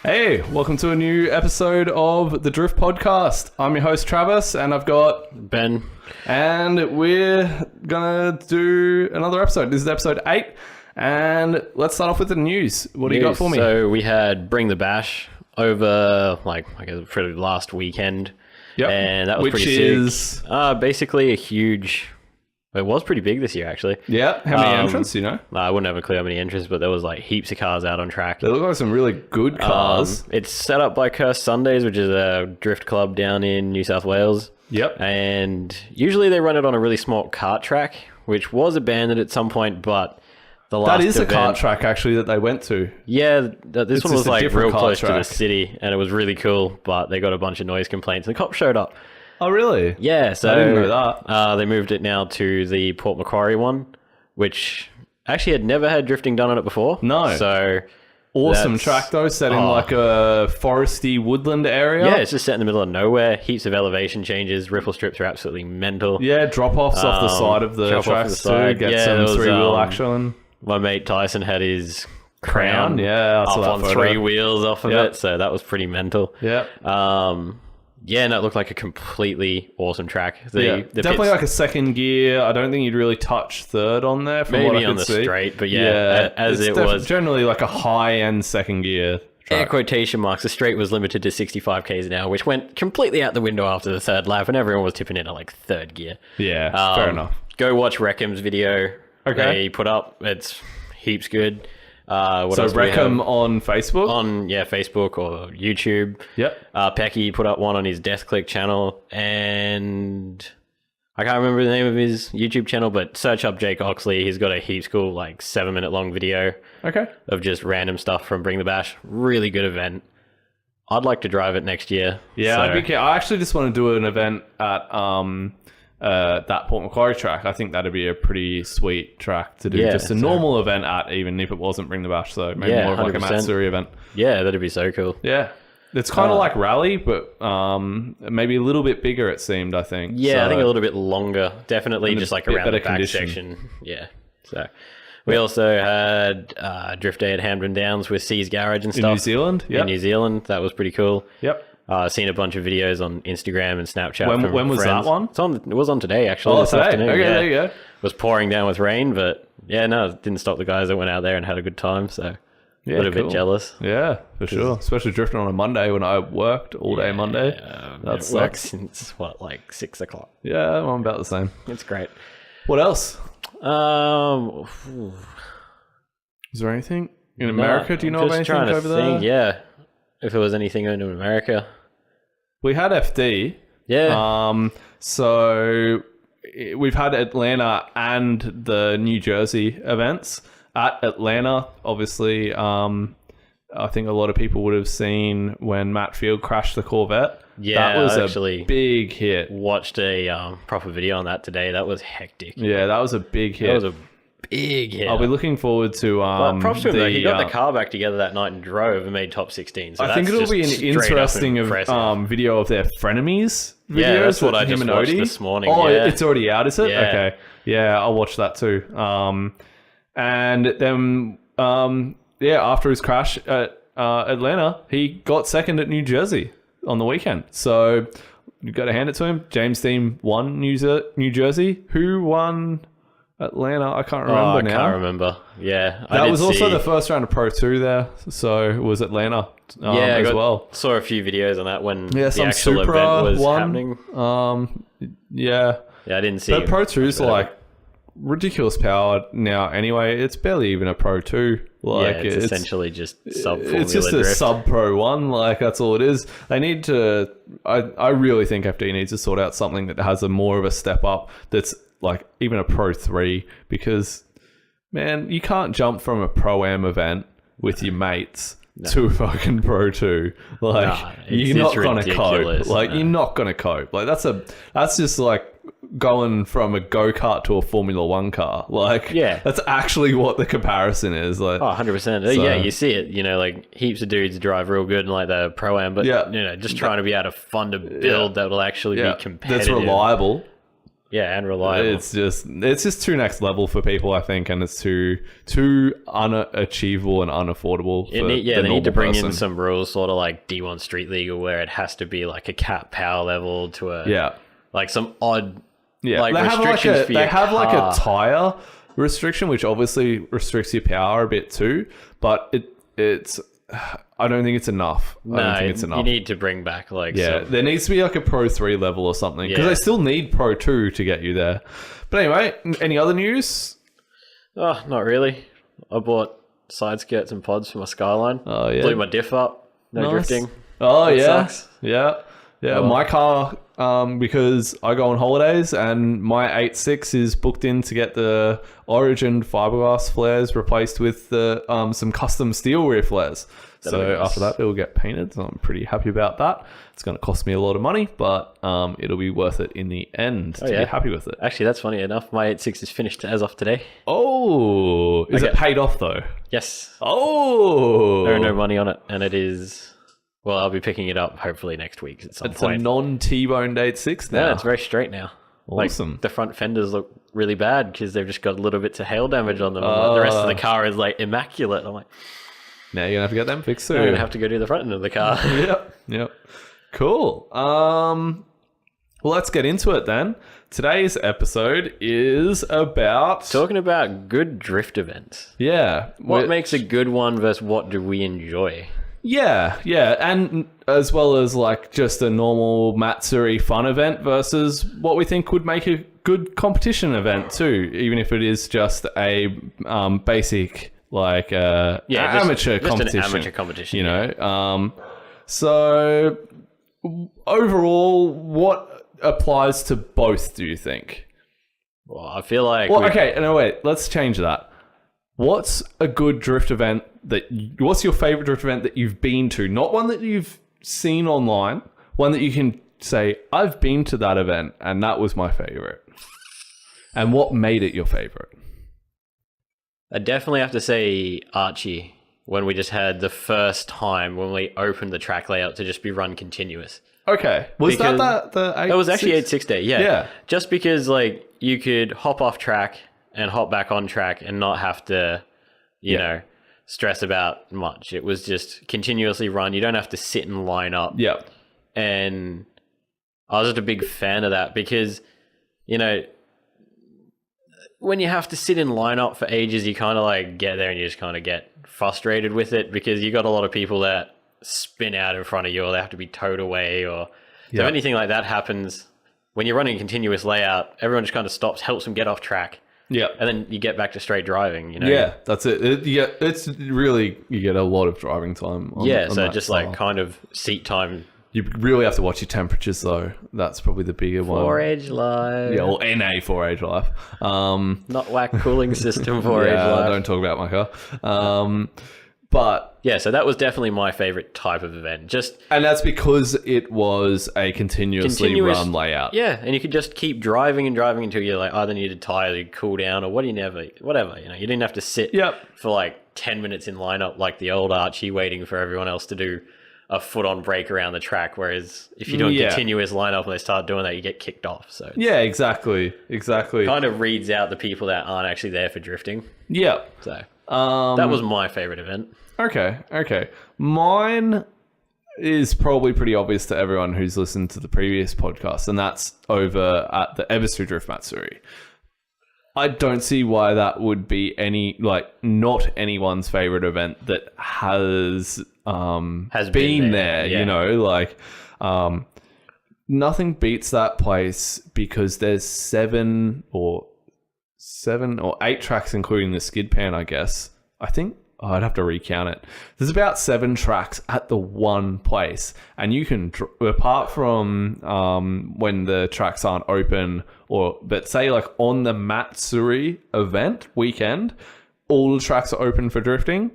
Hey, welcome to a new episode of the Drift Podcast. I'm your host Travis, and I've got Ben. And we're gonna do another episode. This is episode 8, and let's start off with the news. What do you got for me? So we had Bring the Bash over, for the last weekend. Yep. And that was Which pretty is... sick. Basically a huge... It was pretty big this year, actually. Yeah, how many entrants, do you know? I wouldn't have a clue how many entrants, but there was like heaps of cars out on track. They look like some really good cars. It's set up by Cursed Sundays, which is a drift club down in New South Wales. Yep. And usually they run it on a really small kart track, which was abandoned at some point, but the last That is event, a kart track, actually, that they went to. Yeah, this one was just a like different real kart close to the track. city, and it was really cool, but they got a bunch of noise complaints, and the cops showed up. Oh, really? Yeah, so I didn't know that. They moved it now to the Port Macquarie one, which actually had never had drifting done on it before. No. So Awesome that's- track, though, set in like a foresty woodland area. yeah, it's just set in the middle of nowhere. Heaps of elevation changes. Ripple strips are absolutely mental. Yeah, drop-offs off the side of the drop off tracks the side. too. Get Yeah, some there was, three-wheel action. My mate Tyson had his Crown, crown yeah, I saw up that on photo. 3 wheels off of Yep. it, so that was pretty mental. Yeah. Yeah, and it looked like a completely awesome track. The Definitely pits- like a second gear. I don't think you'd really touch third on there from what I maybe could on the see. straight, but yeah, as it's it was. generally like a high-end second gear Air track. quotation marks, the straight was limited to 65 k's an hour, which went completely out the window after the third lap, and everyone was tipping in at like third gear. Yeah, fair enough. Go watch Reckham's video. Okay. They put up. It's heaps good. What So else do we have? Reckham on Facebook. On Facebook or YouTube. Yep. Pecky put up one on his Death Click channel, and I can't remember the name of his YouTube channel, but search up Jake Oxley. He's got a heaps cool 7-minute long video Okay. of just random stuff from Bring the Bash. Really good event. I'd like to drive it next year. Yeah, so- I actually just want to do an event at that Port Macquarie track. I think that'd be a pretty sweet track to do. Yeah, just a so- normal event at, even if it wasn't Bring the Bash. So maybe Yeah, more of like a 100%. Matsuri event. Yeah, that'd be so cool. Yeah. It's kind of like Rally, but maybe a little bit bigger, it seemed, I think. Yeah, So- I think a little bit longer. Definitely And a just like bit around the better back condition. section. Yeah. So we also had Drift Day at Hampden Downs with C's Garage and in stuff. New Zealand. In Yep. New Zealand. That was pretty cool. Yep. Seen a bunch of videos on Instagram and Snapchat. When- from when was friends. that one? It was on today, actually. Oh, this today. afternoon. Okay, yeah. there you go. It was pouring down with rain, but yeah, no, it didn't stop the guys that went out there and had a good time. So a little cool. bit jealous. Yeah, for sure. Especially drifting on a Monday when I worked all day Monday. That It works sucks. since 6 o'clock. Yeah, I'm about the same. It's great. What else? Um, Is there anything in America? Do you know of anything trying to over there? think, yeah, if there was anything in America. We had FD. Yeah. So we've had Atlanta and the New Jersey events. At Atlanta, obviously, I think a lot of people would have seen when Matt Field crashed the Corvette. Yeah, that was actually a big hit. Watched a proper video on that today. That was hectic. Yeah, that was a big hit. That was a big hit. I'll be looking forward to But props to him though. He got the car back together that night and drove and made top 16. So I think that's it'll be an just straight up interesting impressive. video of their frenemies videos. Yeah, that's what with I him just and watched Odie. this morning, Oh, yeah. it's already out, is it? Yeah. Okay. Yeah, I'll watch that too. And then, after his crash at Atlanta, he got second at New Jersey on the weekend. So you got to hand it to him. James Dean won New Jersey. Who won Atlanta? I can't remember I now. can't remember. Yeah. That was also see- the first round of Pro 2 there. So it was Atlanta as well. Saw a few videos on that when Yeah, the some actual Supra event was one. happening. Yeah. Yeah, I didn't see. But Pro 2's like ridiculous power now anyway. It's barely even a Pro 2. Like it's essentially just sub Formula it's just a Drift. sub Pro 1. Like that's all it is. They need to. I really think FD needs to sort out something that has a more of a step up. That's like even a Pro 3, because man, you can't jump from a Pro Am event with your mates to a fucking Pro 2. Like Nah, you're not it's gonna cope. ridiculous. Like you're not gonna cope. Like that's just like going from a go-kart to a Formula 1 car. Like Yeah. that's actually what the comparison is. Like Oh, 100%. Yeah, you see it. Like heaps of dudes drive real good in like the Pro-Am, but Yeah. just trying to be able to fund a build that will actually be competitive. that's reliable. and reliable. It's just too next level for people, I think, and it's too unachievable and unaffordable. For they need to bring in some rules, sort of like D1 Street Legal, where it has to be like a cap power level to a like some odd like restrictions for your they have car. like a tire restriction, which obviously restricts your power a bit too, but it's I don't think it's enough. I don't think it's enough. You need to bring back like there needs to be like a Pro 3 level or something, because they still need Pro 2 to get you there. But anyway, any other news? Oh, not really. I bought side skirts and pods for my Skyline. Oh yeah, blew my diff up. No Nice. drifting. Oh That yeah, sucks. yeah. My car, because I go on holidays and my 8.6 is booked in to get the Origin fiberglass flares replaced with the some custom steel rear flares. That'll be So nice. after that, it will get painted. So I'm pretty happy about that. It's going to cost me a lot of money, but it'll be worth it in the end to be happy with it. Actually, that's funny enough. My 8.6 is finished as of today. Oh, is it paid off though? Yes. Oh, There are no money on it, and it is. Well, I'll be picking it up hopefully next week at some it's a point. non-T-boned 8.6 now. Yeah, it's very straight now. Awesome. Like, the front fenders look really bad because they've just got little bits of hail damage on them. And the rest of the car is like immaculate. I'm like, Now you're gonna have to get them fixed soon. I'm gonna have to go do the front end of the car. Yep. Cool. Well, let's get into it then. Today's episode is about Talking about good drift events. what Makes a good one versus what do we enjoy? Yeah, and as well as like just a normal Matsuri fun event versus what we think would make a good competition event too, even if it is just a basic like amateur competition. Just an amateur competition. You know. So overall, what applies to both, do you think? Well, I feel like. Wait. Let's change that. What's a good drift event what's your favorite drift event that you've been to? Not one that you've seen online, one that you can say, I've been to that event and that was my favorite. And what made it your favorite? I definitely have to say Archie, when we just had the first time when we opened the track layout to just be run continuous. Okay. Was Because that the 8.6? It was actually 8.6 day, yeah. Yeah. Just because like you could hop off track and hop back on track and not have to, you know, stress about much. It was just continuously run. You don't have to sit and line up. Yeah. And I was just a big fan of that because, you know, when you have to sit in line up for ages, you kind of like get there and you just kind of get frustrated with it because you got a lot of people that spin out in front of you or they have to be towed away or if anything like that happens, when you're running a continuous layout, everyone just kind of stops, helps them get off track. Yeah. And then you get back to straight driving, you know? Yeah, that's it. It's really, you get a lot of driving time. On So that just style. like kind of seat time. You really have to watch your temperatures though. That's probably the bigger one. 4-age life. Yeah, or NA 4-age life. Not whack cooling system 4-age life. Don't talk about my car. But Yeah, so that was definitely my favorite type of event. and that's because it was a continuously run layout. Yeah, and you could just keep driving and driving until you like either needed tires, you cool down, or whatever. You know, you didn't have to sit for like 10 minutes in lineup like the old Archie, waiting for everyone else to do a foot on brake around the track. Whereas if you do a continuous lineup and they start doing that, you get kicked off. So Yeah, exactly. kind of reads out the people that aren't actually there for drifting. Yeah. So that was my favorite event. Okay. Mine is probably pretty obvious to everyone who's listened to the previous podcast, and that's over at the Ebisu Drift Matsuri. I don't see why that would be not anyone's favorite event that has been there. Yeah. You know, nothing beats that place because there's 7 or 8 tracks, including the skid pan, I guess. I think I'd have to recount it. There's about 7 tracks at the one place, and you can, apart from when the tracks aren't open, but say like on the Matsuri event weekend, all the tracks are open for drifting.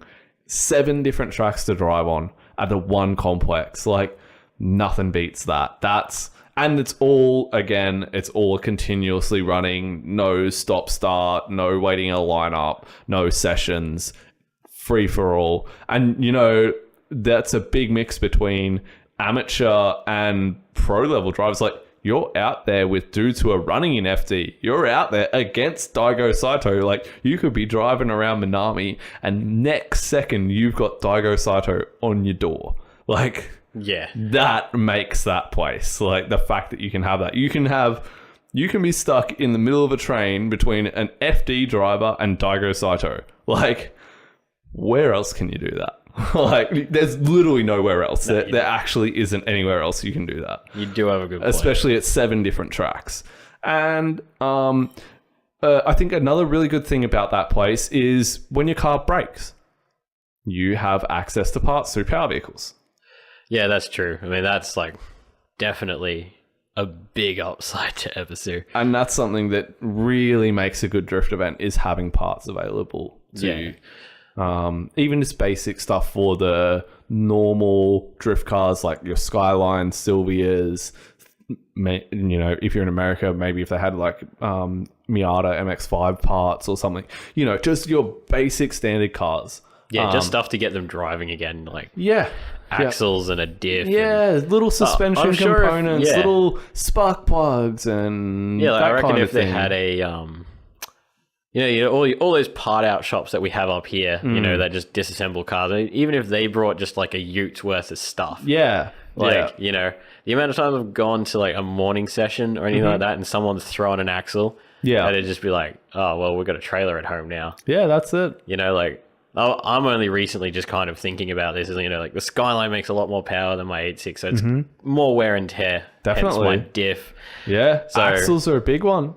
7 different tracks to drive on at the one complex. Like nothing beats that. And it's all continuously running, no stop start, no waiting in a lineup, no sessions, free for all. And, you know, that's a big mix between amateur and pro level drivers. Like you're out there with dudes who are running in FD. You're out there against Daigo Saito. Like, you could be driving around Minami and next second you've got Daigo Saito on your door. Like, Yeah. that makes that place. Like, the fact that you can have that. You can be stuck in the middle of a train between an FD driver and Daigo Saito. Like, where else can you do that? Like, there's literally nowhere else. There actually isn't anywhere else you can do that. You do have a good point. Especially at 7 different tracks. And I think another really good thing about that place is when your car breaks, you have access to parts through Power Vehicles. Yeah, that's true. I mean, that's like definitely a big upside to Ebisu. And that's something that really makes a good drift event, is having parts available to you. Even just basic stuff for the normal drift cars, like your Skyline, Silvias. You know, if you're in America, maybe if they had like Miata MX-5 parts or something. You know, just your basic standard cars. Yeah, just stuff to get them driving again, like Yeah. axles and a diff. Yeah, little suspension I'm sure if- components, yeah. little spark plugs, and Yeah, like, that I reckon kind of if they thing. had a, you know, all those part out shops that we have up here, you know, that just disassemble cars. I mean, even if they brought just like a ute's worth of stuff, Yeah. like you know, the amount of times I've gone to like a morning session or anything like that, and someone's throwing an axle, Yeah. and it'd just be like, oh well, we've got a trailer at home now, Yeah, that's it. you know, like. I'm only recently just kind of thinking about this, as you know, like the Skyline makes a lot more power than my 8.6, so it's more wear and tear. Definitely. Hence my diff. Yeah. So- Axles are a big one.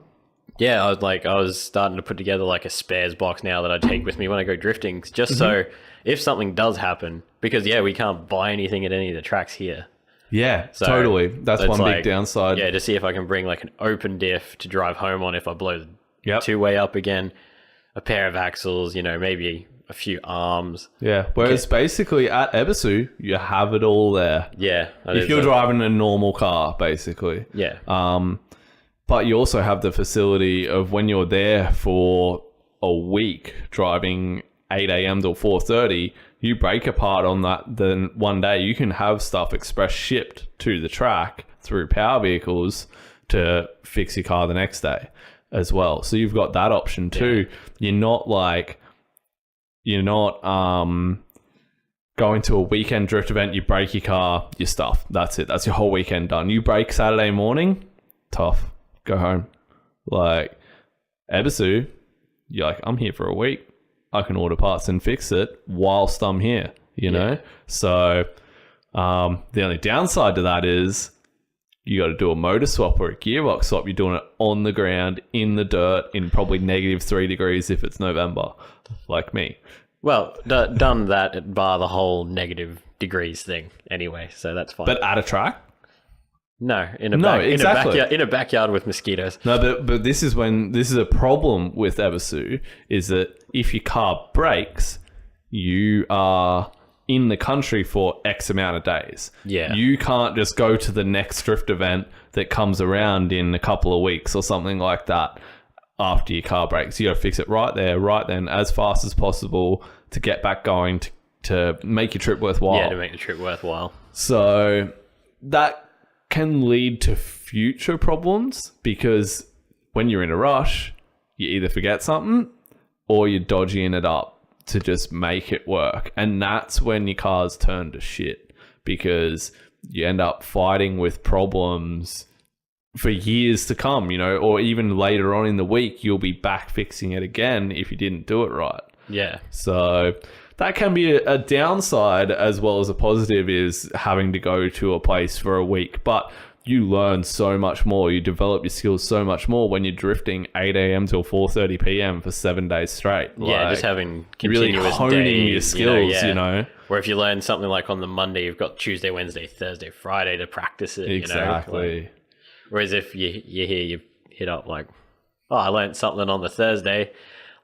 Yeah, I was starting to put together like a spares box now that I take with me when I go drifting, just so if something does happen, because we can't buy anything at any of the tracks here. Yeah, So totally. That's it's one big like, downside. Yeah, to see if I can bring like an open diff to drive home on if I blow the Yep. two-way up again, a pair of axles, you know, maybe a few arms. Yeah. Whereas basically at Ebisu, you have it all there. Yeah. If you're driving a normal car, basically. Yeah. But you also have the facility of when you're there for a week driving 8 a.m. till 4:30, you break apart on that, then one day you can have stuff express shipped to the track through Power Vehicles to fix your car the next day as well. So you've got that option too. You're not going to a weekend drift event, you break your car, your stuff. That's it. That's your whole weekend done. You break Saturday morning, tough. Go home. Like, Ebisu, you're like, I'm here for a week. I can order parts and fix it whilst I'm here, you know? So, the only downside to that is you got to do a motor swap or a gearbox swap. You're doing it on the ground, in the dirt, in probably -3 degrees if it's November, like me. Well, done that bar the whole negative degrees thing anyway, so that's fine. But at a track? No, exactly. in a backyard with mosquitoes. No, but this is a problem with Ebisu, is that if your car breaks, you are in the country for X amount of days. Yeah. You can't just go to the next drift event that comes around in a couple of weeks or something like that after your car breaks. You got to fix it right there, right then, as fast as possible to get back going, to make your trip worthwhile. Yeah, to make the trip worthwhile. So that can lead to future problems, because when you're in a rush, you either forget something or you're dodgying it up to just make it work. And that's when your cars turn to shit, because you end up fighting with problems for years to come, you know, or even later on in the week, you'll be back fixing it again if you didn't do it right. Yeah. So that can be a downside as well as a positive, is having to go to a place for a week. But you learn so much more. You develop your skills so much more when you're drifting 8 a.m. till 4:30 p.m. for 7 days straight. Yeah, Like, just having really continuous honing days, your skills, yeah. you know? Where if you learn something like on the Monday, you've got Tuesday, Wednesday, Thursday, Friday to practice it, Exactly. you know? Like, whereas if you hit up like, oh, I learned something on the Thursday,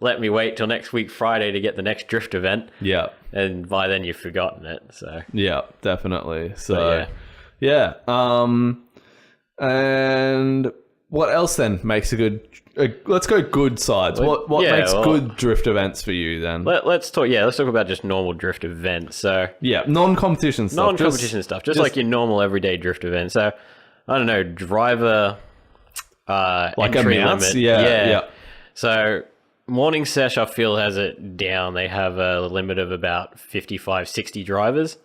let me wait till next week Friday to get the next drift event, Yeah. and by then you've forgotten it. So Yeah, definitely. So, But yeah. And what else then makes a good... let's go good sides. What makes good drift events for you then? let's talk. Yeah, let's talk about just normal drift events. So Yeah, non-competition stuff. non-competition stuff, just like your normal everyday drift event. So I don't know, driver Like entry amounts? limit. Yeah. So Morning Sesh, I feel, has it down. They have a limit of about 55, 60 drivers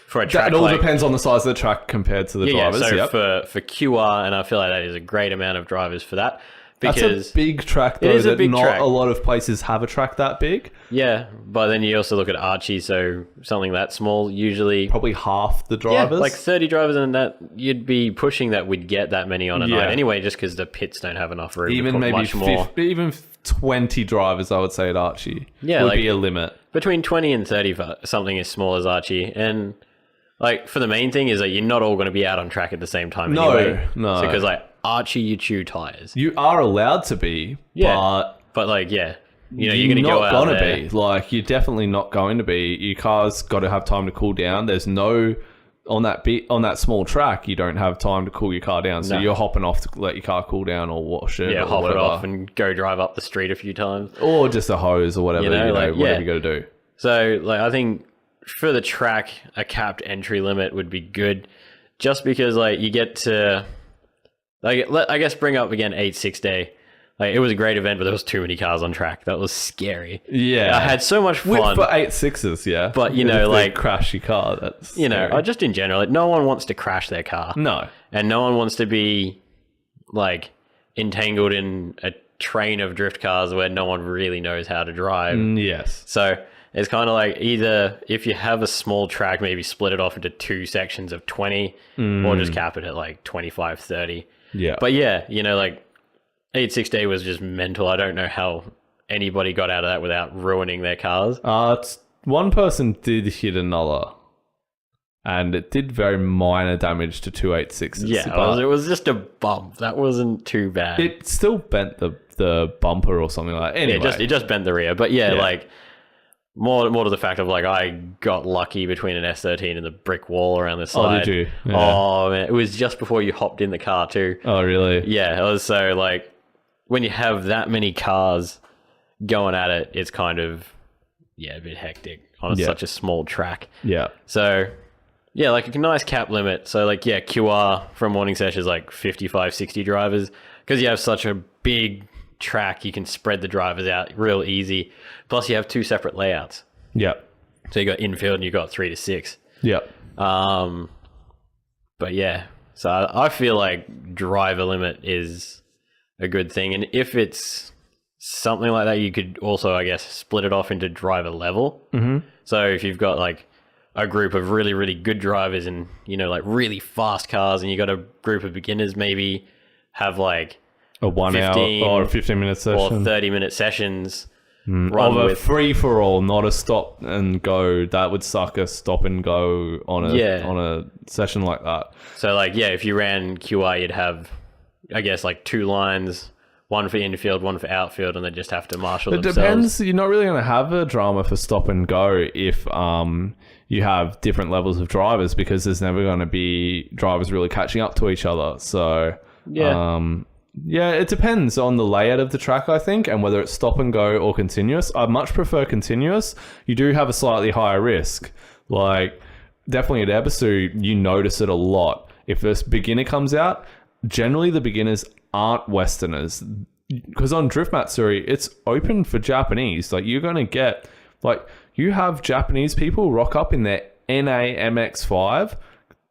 for a track. It all depends on the size of the track compared to the drivers. So Yep. for QR, and I feel like that is a great amount of drivers for that. That's Because a big track, though, is a that big not track. a lot of places have a track that big. yeah, but then you also look at Archie, so something that small, usually Probably half the yeah, drivers. like 30 drivers, and that you'd be pushing that we'd get that many on a Yeah. night anyway, just because the pits don't have enough room to even put maybe much more. 50, even 20 drivers, I would say, at Archie Yeah, would like- be a limit. Between 20 and 30 for something as small as Archie. And like for the main thing is that you're not all going to be out on track at the same time No, anyway. no. Because like Archie, you chew tires. You are allowed to be, Yeah. but But like, yeah, you know, you're going to go out gonna there. be. Like, you're definitely not going to be. Your car's got to have time to cool down. There's no on that small track. You don't have time to cool your car down, so No. you're hopping off to let your car cool down or wash it. Yeah, or hop whatever. it off and go drive up the street a few times. or just a hose or whatever. You know, like, whatever yeah. you got to do. So like, I think for the track, a capped entry limit would be good, just because like you get to, like, I guess bring up again 8-6 day. Like, it was a great event, but there was too many cars on track. That was scary. Yeah, I had so much fun. for 8.6s. Yeah, But, you If know, they like- crash your car. That's You know, scary. just in general, like, no one wants to crash their car, no. and no one wants to be like entangled in a train of drift cars where no one really knows how to drive. Yes. So it's kind of like, either if you have a small track, maybe split it off into 2 sections of 20, or just cap it at like 25, 30. Yeah. But yeah, you know, like 8-6 day was just mental. I don't know how anybody got out of that without ruining their cars. One person did hit another, and it did very minor damage to 286s. Yeah, but it was just a bump. That wasn't too bad. it still bent the bumper or something like that. Anyway, it just bent the rear. But yeah, Yeah. like more to the fact of like, I got lucky between an S13 and the brick wall around the side. did you? Yeah. Oh man, it was just before you hopped in the car too. Oh, really? Yeah, it was so like, when you have that many cars going at it, it's kind of a bit hectic on Yeah. such a small track. Yeah. So yeah, like a nice cap limit. So like, yeah, QR from Morning Sesh is like 55, 60 drivers, because you have such a big track, you can spread the drivers out real easy. Plus you have 2 separate layouts. Yeah. So you got infield and you got 3 to 6. Yeah. But yeah, so I feel like driver limit is a good thing. And if it's something like that, you could also, I guess, split it off into driver level. Mm-hmm. So if you've got like a group of really, really good drivers and, you know, like really fast cars, and you got a group of beginners, maybe have like A 1 hour 15 or a 15-minute or session. 30-minute sessions. Of Run a with free for all, not a stop and go. That would suck, a stop and go on a session like that. So like, yeah, if you ran QR, you'd have, I guess, like 2 lines, one for infield, one for outfield, and they just have to marshal It themselves. depends. You're not really going to have a drama for stop and go if you have different levels of drivers, because there's never going to be drivers really catching up to each other. So yeah, it depends on the layout of the track, I think, and whether it's stop and go or continuous. I much prefer continuous. You do have a slightly higher risk. Like, definitely at Ebisu, you notice it a lot. If this beginner comes out, generally the beginners aren't Westerners. Because on Drift Matsuri, it's open for Japanese. Like, you're going to get, like, you have Japanese people rock up in their NA MX-5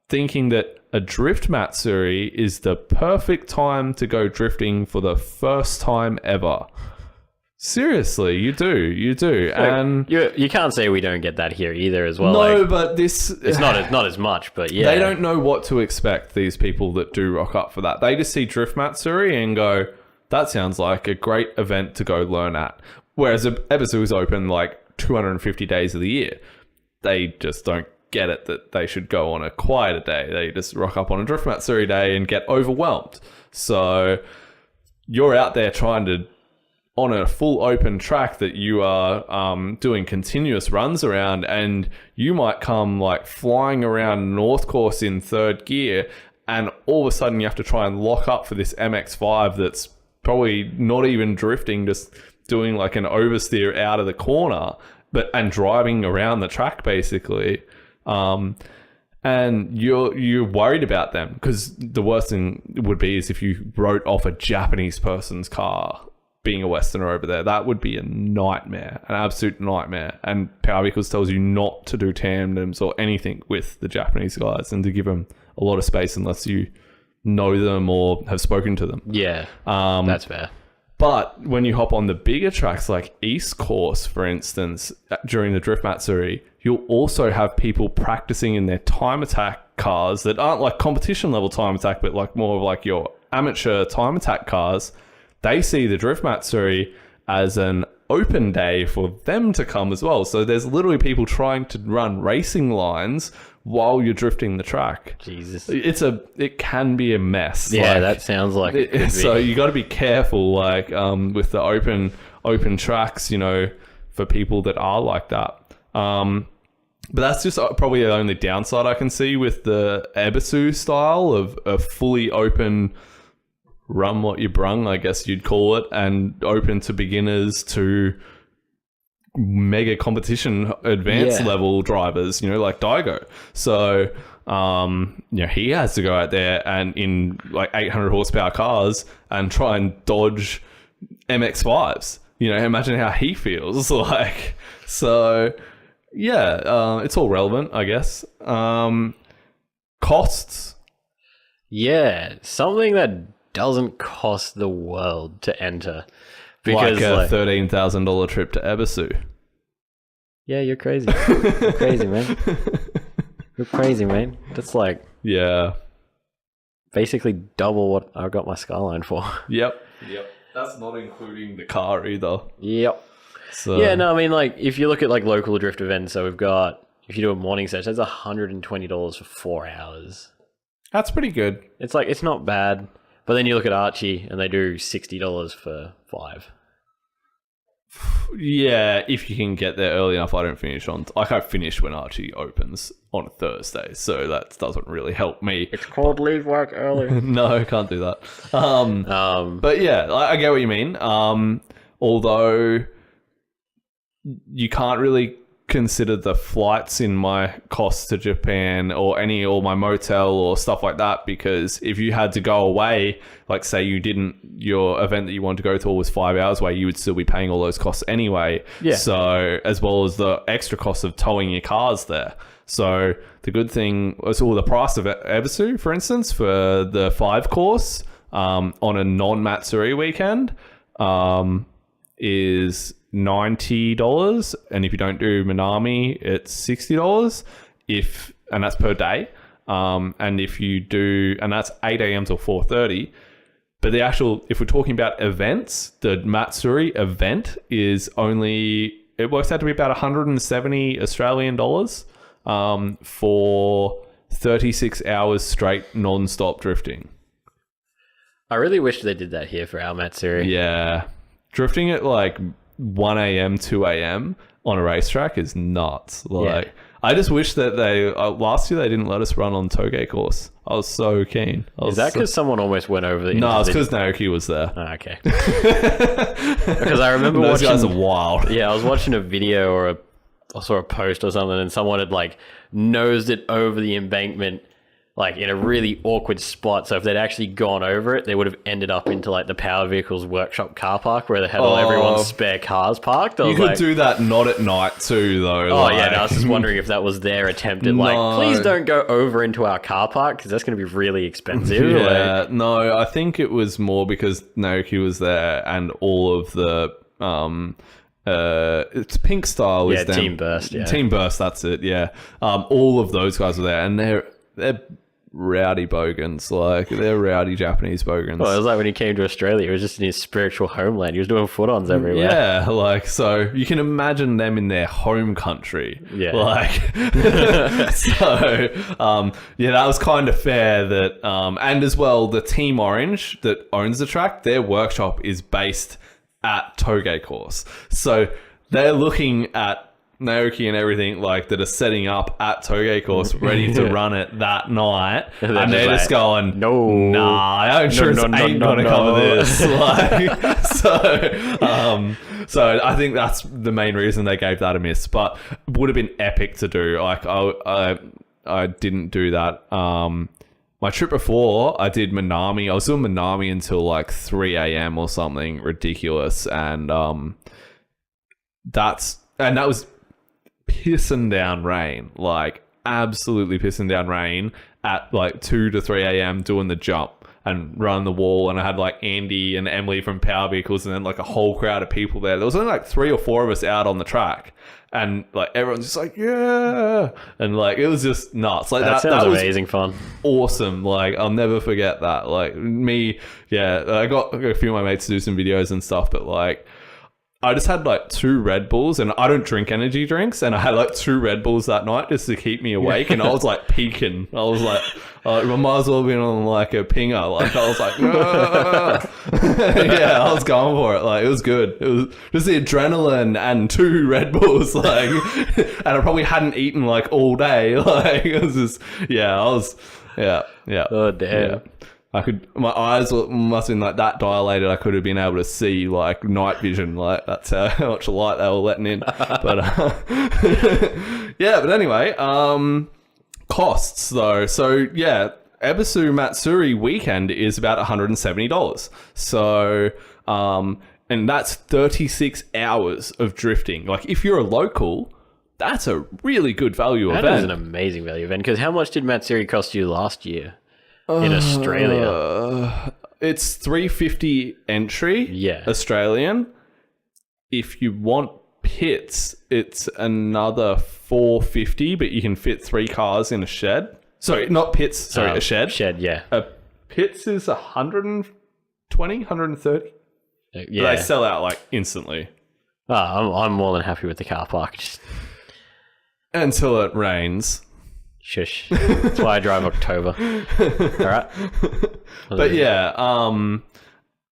thinking that a Drift Matsuri is the perfect time to go drifting for the first time ever. Seriously, you do. And you can't say we don't get that here either as well. no, Like, but this... it's not as much, but yeah. They don't know what to expect, these people that do rock up for that. They just see Drift Matsuri and go, that sounds like a great event to go learn at. Whereas Ebisu is open like 250 days of the year. They just don't get it that they should go on a quieter day. They just rock up on a Drift Matsuri day and get overwhelmed. So you're out there trying to, on a full open track that you are doing continuous runs around, and you might come like flying around North Course in 3rd gear, and all of a sudden you have to try and lock up for this MX-5 that's probably not even drifting, just doing like an oversteer out of the corner, and driving around the track basically. and you're worried about them, because the worst thing would be is if you wrote off a Japanese person's car being a Westerner over there. That would be a nightmare, an absolute nightmare. And Power Vehicles tells you not to do tandems or anything with the Japanese guys, and to give them a lot of space unless you know them or have spoken to them. Yeah, that's fair. But when you hop on the bigger tracks like East Course, for instance, during the Drift Matsuri, you'll also have people practicing in their time attack cars that aren't like competition level time attack, but like more of like your amateur time attack cars. They see the Drift Matsuri as an open day for them to come as well. So there's literally people trying to run racing lines while you're drifting the track. Jesus. It can be a mess. Yeah, like, that sounds like it could be. So you got to be careful, like with the open tracks, you know, for people that are like that. But that's just probably the only downside I can see with the Ebisu style of a fully open run what you brung, I guess you'd call it, and open to beginners to mega competition advanced level drivers, you know, like Daigo. So, you know, he has to go out there and in like 800 horsepower cars and try and dodge MX-5s. You know, imagine how he feels like. So, yeah, it's all relevant, I guess. Costs. Yeah, something that doesn't cost the world to enter. Because like a $13,000 trip to Ebisu. Yeah, you're crazy. You're crazy, man. You're crazy, man. That's like basically double what I got my Skyline for. Yep. That's not including the car either. Yep. So yeah, no, I mean, like, if you look at like local drift events, so we've got, if you do a morning session, that's $120 for 4 hours. That's pretty good. It's like, it's not bad. But then you look at Archie and they do $60 for 5. Yeah, if you can get there early enough. I finish when Archie opens on a Thursday, so that doesn't really help me. It's called leave work early. No, can't do that. But yeah, I get what you mean. Although you can't really consider the flights in my costs to Japan or my motel or stuff like that, because if you had to go away, like say your event that you wanted to go to was 5 hours away, you would still be paying all those costs anyway. Yeah. So as well as the extra cost of towing your cars there. So the good thing was the price of Ebisu, for instance, for the 5 course on a non-Matsuri weekend is $90, and if you don't do Minami, it's $60. And that's per day. And if you do, and that's 8 a.m. till 4:30. But the actual, if we're talking about events, the Matsuri event is it works out to be about 170 Australian dollars for 36 hours straight non-stop drifting. I really wish they did that here for our Matsuri. Yeah. Drifting at like 1 a.m., 2 a.m. on a racetrack is nuts. Like, I just wish that last year they didn't let us run on Toge course. I was so keen. Is that because someone almost went over the... No, it's because Naoki was there. Oh, okay. Because I remember those watching... guys are wild. Yeah, I was watching a video or I saw a post or something, and someone had like nosed it over the embankment, like in a really awkward spot. So if they'd actually gone over it, they would have ended up into like the Power Vehicles workshop car park where they had all everyone's spare cars parked. You could do that not at night too, though. Oh, yeah. No, I was just wondering if that was their attempt at like, please don't go over into our car park because that's going to be really expensive. Yeah, no, I think it was more because Naoki was there and all of the it's Pink Style is them. Team Burst. Yeah, Team Burst. That's it. Yeah, all of those guys were there, and they're rowdy bogans, like they're rowdy Japanese bogans. Well, it was like when he came to Australia, he was just in his spiritual homeland. He was doing foot-ons everywhere. Yeah, like, so you can imagine them in their home country. Yeah. Like, so, yeah, that was kind of fair that, and as well, the Team Orange that owns the track, their workshop is based at Toge course. So they're looking at Naoki and everything like that are setting up at Toge course ready to run it that night, and they're just going, nah, our insurance ain't gonna cover this. Like, so I think that's the main reason they gave that a miss, but it would have been epic to do. Like, I didn't do that. My trip before, I did Minami. I was doing Minami until like 3 a.m. or something ridiculous, and that was pissing down rain, like absolutely pissing down rain at like 2 to 3 a.m. doing the jump and run the wall. And I had like Andy and Emily from Power Vehicles, and then like a whole crowd of people there. There was only like 3 or 4 of us out on the track, and like everyone's just like, yeah, and like it was just nuts. Like That sounds amazing fun. awesome. Like I'll never forget that. Like me, yeah, I got a few of my mates to do some videos and stuff, but like I just had like 2 Red Bulls, and I don't drink energy drinks, and I had like 2 Red Bulls that night just to keep me awake, and I was like peaking. I was like, I might as well have been on like a pinger. Like I was like, yeah, I was going for it. Like it was good. It was just the adrenaline and 2 Red Bulls, like, and I probably hadn't eaten like all day. Like it was just, yeah. Oh damn. Yeah. My eyes must have been like that dilated. I could have been able to see like night vision. Like that's how much light they were letting in. But yeah. But anyway, costs though. So yeah, Ebisu Matsuri weekend is about $170. So and that's 36 hours of drifting. Like if you're a local, that's a really good value event. That is an amazing value event. Because how much did Matsuri cost you last year? In Australia, it's $350 entry. Yeah, Australian. If you want pits, it's another $450, but you can fit 3 cars in a shed. Sorry, not pits. Sorry, a shed. Shed, yeah. Pits is 120, 130. Yeah, but they sell out like instantly. I'm more than happy with the car park. Just until it rains. Shush. That's why I drive October. All right. But yeah,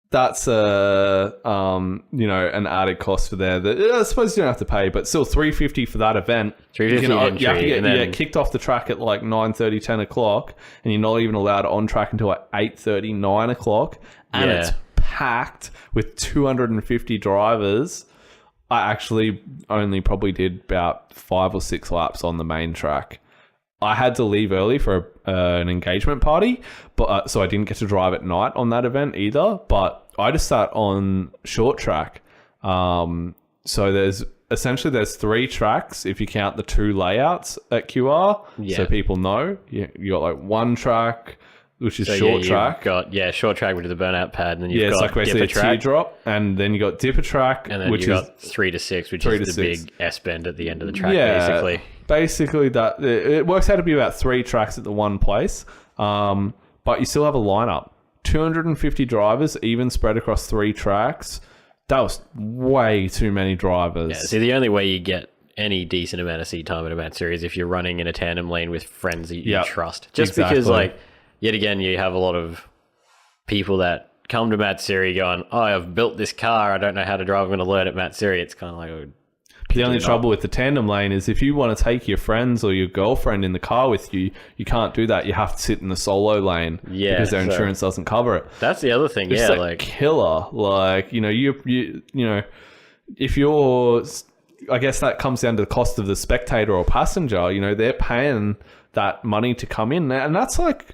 that's an added cost for there that I suppose you don't have to pay, but still $350 for that event. $350 entry, you have to and then get kicked off the track at like 9:30, 10 o'clock, and you're not even allowed on track until like 8:30, 9 o'clock, and it's packed with 250 drivers. I actually only probably did about 5 or 6 laps on the main track. I had to leave early for an engagement party, but so I didn't get to drive at night on that event either. But I just sat on short track. So there's 3 tracks if you count the 2 layouts at QR. Yeah. So people know you got like 1 track, which is short track. Short track, which is the burnout pad, and then you've it's got like basically a dipper track, teardrop, and then you got dipper track, and then which you is got 3 to 6, which 3 is to the 6. big S bend at the end of the track, basically. Basically, that it works out to be about 3 tracks at the one place, but you still have a lineup. 250 drivers, even spread across 3 tracks. That was way too many drivers. Yeah, see, the only way you get any decent amount of seat time at a Matsuri is if you're running in a tandem lane with friends that you trust. Just because, like, yet again, you have a lot of people that come to Matsuri going, oh, I've built this car, I don't know how to drive, I'm going to learn at Matsuri. It's kind of like... The only trouble with the tandem lane is if you want to take your friends or your girlfriend in the car with you, you can't do that. You have to sit in the solo lane because their insurance doesn't cover it. That's the other thing. It's like killer. Like, if you're, I guess that comes down to the cost of the spectator or passenger. They're paying that money to come in, and that's like,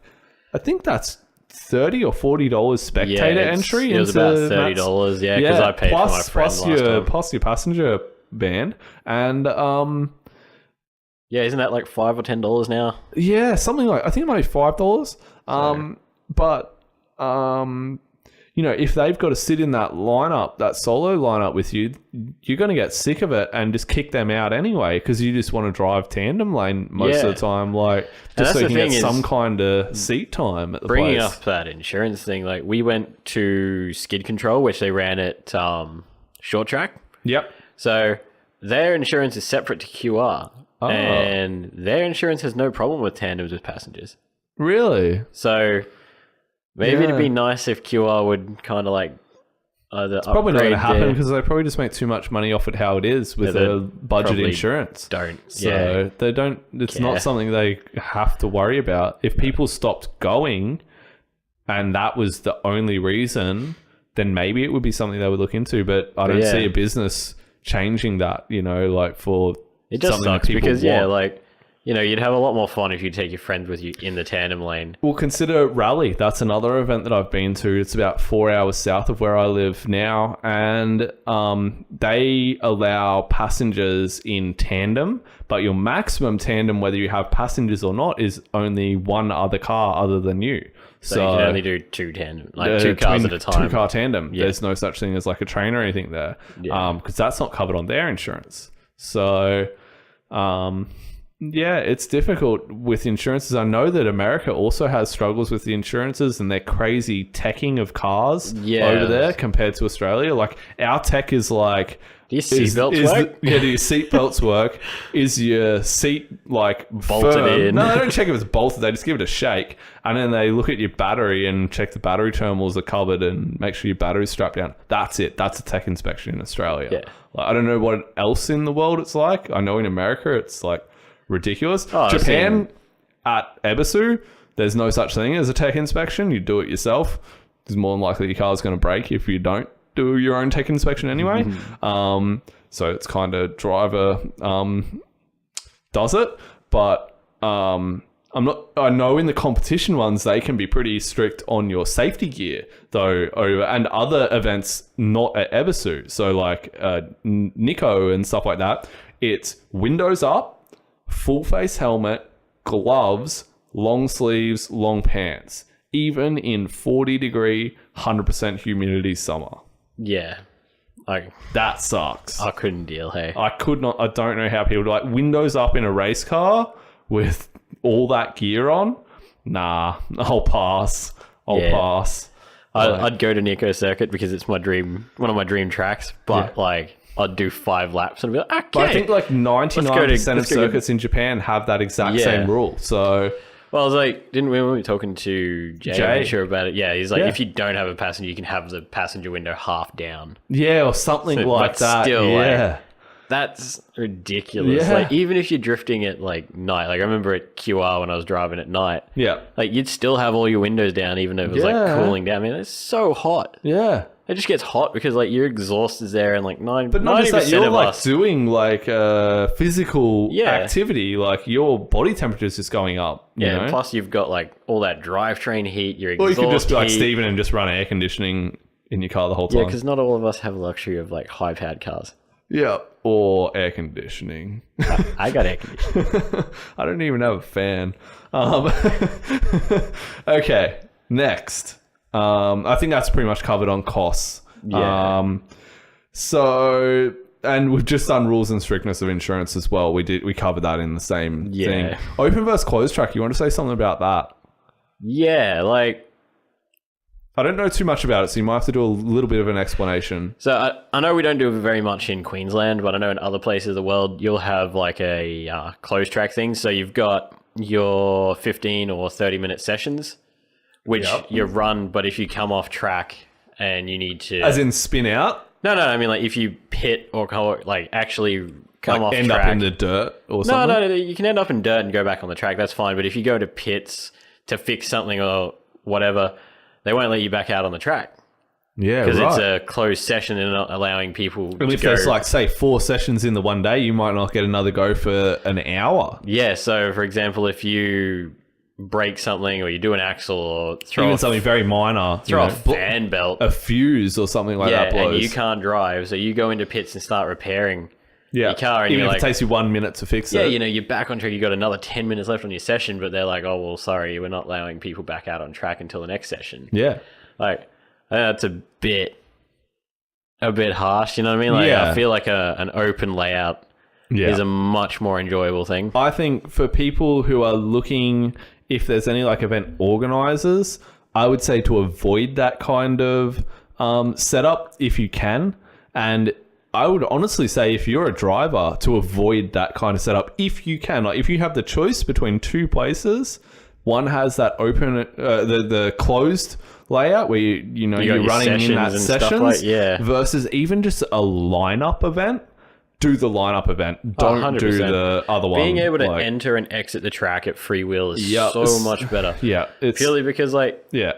I think that's $30 or $40 spectator entry. It was about $30. Yeah, because I paid for my friend last time. Plus your passenger band, and isn't that like $5 or $10 now? Yeah, something like, I think it might be $5. But if they've got to sit in that lineup, that solo lineup with you, you're going to get sick of it and just kick them out anyway, because you just want to drive tandem lane most of the time, like just so you can get some kind of seat time at the bringing place. Up that insurance thing, like we went to Skid Control, which they ran at short track. Yep. So their insurance is separate to QR, and their insurance has no problem with tandems with passengers. Really? So maybe it'd be nice if QR would kind of like either it's probably not going to happen because they probably just make too much money off it how it is with their budget insurance. They don't. It's not something they have to worry about. If people stopped going, and that was the only reason, then maybe it would be something they would look into. But I don't see a business changing that, like for it just something sucks that people because want. like you'd have a lot more fun if you take your friends with you in the tandem lane. Well, consider Rally. That's another event that I've been to. It's about 4 hours south of where I live now. And they allow passengers in tandem, but your maximum tandem, whether you have passengers or not, is only one other car other than you. So you can only do two tandem, like two cars at a time. Two car tandem. Yeah. There's no such thing as like a train or anything there. Yeah. Because that's not covered on their insurance. So... yeah, it's difficult with insurances. I know that America also has struggles with the insurances and their crazy teching of cars over there compared to Australia. Like, our tech is like... Do your seatbelts work? Do your seatbelts work? Is your seat, like, bolted firm? in? No, they don't check if it's bolted. They just give it a shake. And then they look at your battery and check the battery terminals are covered and make sure your battery's strapped down. That's it. That's a tech inspection in Australia. Yeah. Like, I don't know what else in the world it's like. I know in America it's, like, ridiculous. Oh, Japan, at Ebisu, there's no such thing as a tech inspection. You do it yourself. It's more than likely your car's going to break if you don't do your own tech inspection anyway. So it's kind of driver does it. But I know in the competition ones, they can be pretty strict on your safety gear, though, and other events not at Ebisu. So like Nico and stuff like that, it's windows up, full face helmet, gloves, long sleeves, long pants, even in 40-degree, 100% humidity summer. Yeah. That sucks. I couldn't deal, hey. I could not. I don't know how people do, like, windows up in a race car with all that gear on. Nah, I'll pass. I'll pass. I'd go to Nico Circuit because it's one of my dream tracks, but I'd do 5 laps and be like, okay. But I think like 99% of circuits in Japan have that exact same rule. So, well, I was like, didn't we, when we were talking to Jay? I'm not sure about it. Yeah, he's like, if you don't have a passenger, you can have the passenger window half down. Yeah, or something like that. Still, yeah. That's ridiculous. Yeah. Like, even if you're drifting at like night, like I remember at QR when I was driving at night, like you'd still have all your windows down even though it was like cooling down. I mean, it's so hot. Yeah. It just gets hot because like your exhaust is there and like 90% But not just that, you're of like us. doing like physical activity, like your body temperature is just going up. You know? Plus you've got like all that drivetrain heat, your Or exhaust you could just be like heat. Steven and just run air conditioning in your car the whole time. Yeah, because not all of us have the luxury of like high-powered cars. Yeah, or air conditioning. I got air conditioning. I don't even have a fan. Okay, next. I think that's pretty much covered on costs. Yeah. So, and we've just done rules and strictness of insurance as well. We covered that in the same thing. Open versus closed track. You want to say something about that? Yeah, like... I don't know too much about it, so you might have to do a little bit of an explanation. So I know we don't do it very much in Queensland, but I know in other places of the world, you'll have like a closed track thing. So you've got your 15 or 30-minute sessions, which you run, but if you come off track and you need to... As in spin out? No, I mean like if you pit or like actually come off end track. up in the dirt or something? No, you can end up in dirt and go back on the track. That's fine. But if you go to pits to fix something or whatever... They won't let you back out on the track. Yeah, because it's a closed session and not allowing people and if there's like, say, 4 sessions in the one day, you might not get another go for an hour. Yeah, so for example, if you break something or you do an axle or throw even something very minor, throw a fan belt, a fuse or something like that blows. and you can't drive, so you go into pits and start repairing your car. And even you're if like, it takes you 1 minute to fix it. Yeah, you know, you're back on track, you got another 10 minutes left on your session, but they're like, oh, well, sorry, we're not allowing people back out on track until the next session. Yeah. Like, that's a bit harsh, you know what I mean? Like, I feel like an open layout is a much more enjoyable thing. I think for people who are looking, if there's any like event organizers, I would say to avoid that kind of setup if you can. And I would honestly say if you're a driver, to avoid that kind of setup if you can. Like if you have the choice between 2 places, one has that open, the closed layout where you're running in that sessions versus even just a lineup event. Do the lineup event. Don't do the other one. Being able to enter and exit the track at freewheel is so much better. Yeah. Purely because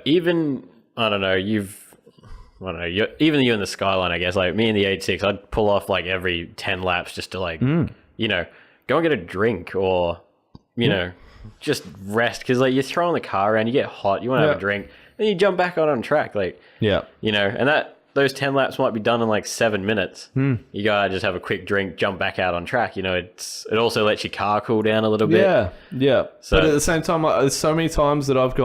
even, I don't know, even you in the Skyline, I guess, like me in the 86, I'd pull off like every 10 laps just to like, go and get a drink or you know, just rest. Because, like, you're throwing the car around, you get hot, you want to have a drink, then you jump back on track. Like, Yeah. you know, and those 10 laps might be done in like 7 minutes. You gotta just have a quick drink, jump back out on track. You know, it also lets your car cool down a little bit. Yeah. So- but at the same time, there's so many times that I've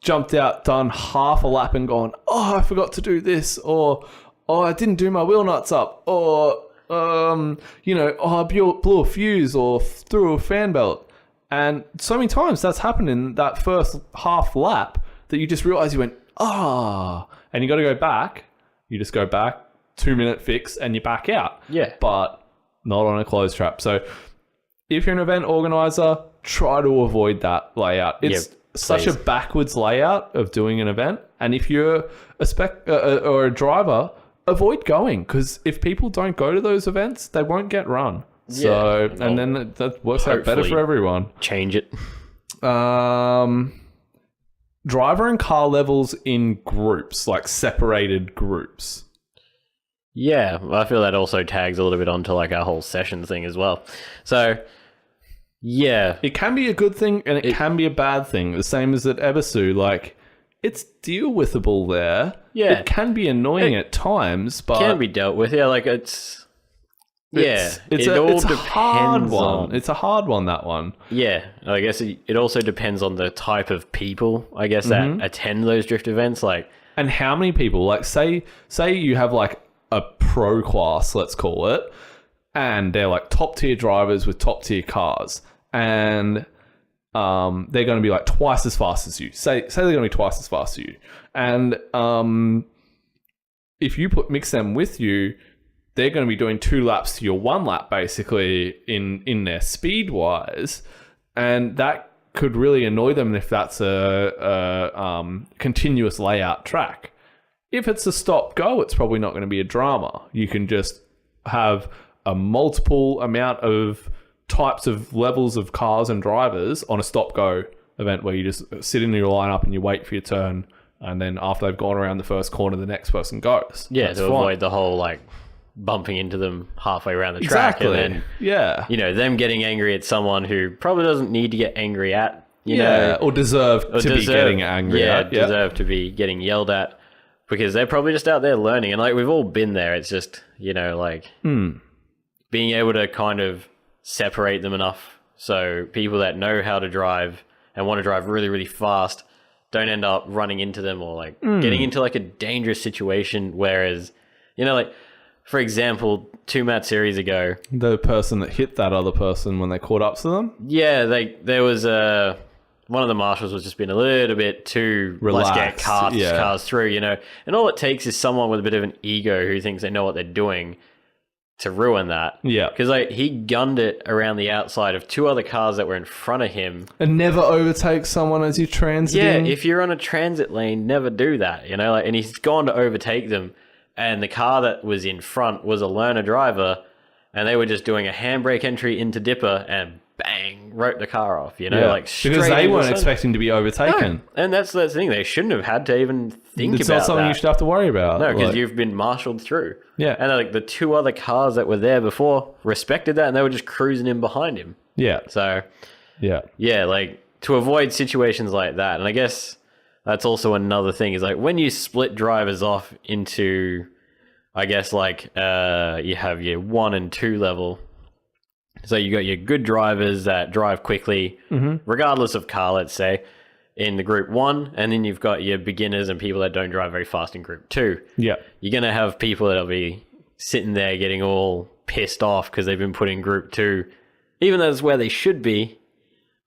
jumped out, done half a lap and gone, oh, I forgot to do this, or, oh, I didn't do my wheel nuts up, or, you know, oh, I blew a fuse or threw a fan belt. And so many times that's happened in that first half lap that you just realize you went, and you got to go back. You just go back, 2-minute fix, and you're back out. Yeah. But not on a closed trap. So if you're an event organizer, try to avoid that layout. It's such a backwards layout of doing an event. And if you're or a driver, avoid going, because if people don't go to those events, they won't get run. So, and then that works out better for everyone. Change it. Driver and car levels in groups, like separated groups. Yeah, I feel that also tags a little bit onto like our whole session thing as well. So, yeah. It can be a good thing and it can be a bad thing. The same as at Ebisu, like, it's deal withable there. Yeah. It can be annoying at times, but... Can be dealt with, yeah, like it's it all it's a depends hard one. on... It's a hard one, that one. Yeah, I guess it also depends on the type of people, I guess, that attend those drift events, like... And how many people, like, say you have, like, a pro class, let's call it, and they're, like, top-tier drivers with top-tier cars, and they're going to be, like, twice as fast as you. Say they're going to be twice as fast as you. And if you mix them with you, they're going to be doing 2 laps to your 1 lap, basically, in their speed-wise, and that could really annoy them if that's a continuous layout track. If it's a stop-go, it's probably not going to be a drama. You can just have a multiple amount of types of levels of cars and drivers on a stop-go event where you just sit in your lineup and you wait for your turn, and then after they've gone around the first corner, the next person goes. Yeah, That's to fine. avoid the whole, like, bumping into them halfway around the track. Exactly. And then, yeah. you know, them getting angry at someone who probably doesn't need to get angry at, you know. Or deserve to be getting angry at. Yeah, deserve to be getting yelled at, because they're probably just out there learning. And, like, we've all been there. It's just, you know, like, being able to kind of separate them enough so people that know how to drive and want to drive really, really fast don't end up running into them or, like, getting into, like, a dangerous situation. Whereas, you know, like, for example, 2 Mat series ago, The person that hit that other person when they caught up to them? yeah, there was one of the marshals was just being a little bit too Relaxed, let's get yeah. cars through, you know. And all it takes is someone with a bit of an ego who thinks they know what they're doing to ruin that. Yeah. Because, like, he gunned it around the outside of 2 other cars that were in front of him. And never overtake someone as you transit Yeah, in. if you're on a transit lane, never do that, you know. Like, and he's gone to overtake them, and the car that was in front was a learner driver, and they were just doing a handbrake entry into dipper and bang, wrote the car off, you know, Yeah. like straight because they into weren't the sun. expecting to be overtaken. No. And that's the thing, they shouldn't have had to even think It's about not something that. you should have to worry about. No, because Like, you've been marshaled through. Yeah. And like the 2 other cars that were there before respected that, and they were just cruising in behind him. Yeah. So Yeah. yeah, like, to avoid situations like that, and I guess that's also another thing, is like when you split drivers off into, I guess, like you have your 1 and 2 level. So you got your good drivers that drive quickly, regardless of car, let's say, in the group 1, and then you've got your beginners and people that don't drive very fast in group 2. Yeah. You're going to have people that'll be sitting there getting all pissed off because they've been put in group 2, even though that's where they should be,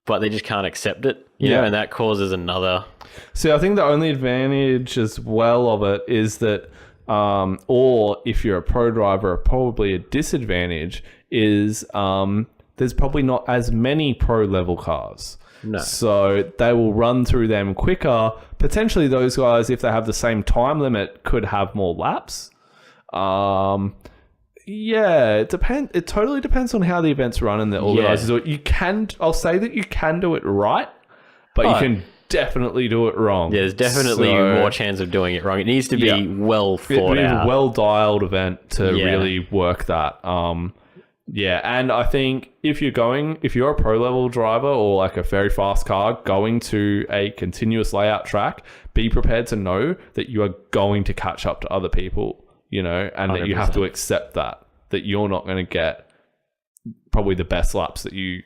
but they just can't accept it, you know, and that causes another... See, I think the only advantage as well of it is that, or if you're a pro driver, probably a disadvantage is there's probably not as many pro level cars. No. So they will run through them quicker. Potentially those guys, if they have the same time limit, could have more laps. Yeah, it depends. It totally depends on how the event's run and the organizers do it. You can, I'll say that you can do it right, but you can definitely do it wrong. Yeah, there's definitely more chance of doing it wrong. It needs to be well thought It out. a well-dialed event to Yeah. really work that. Yeah, and I think if you're a pro level driver or like a very fast car going to a continuous layout track, be prepared to know that you are going to catch up to other people, and that you have to accept that you're not going to get probably the best laps that you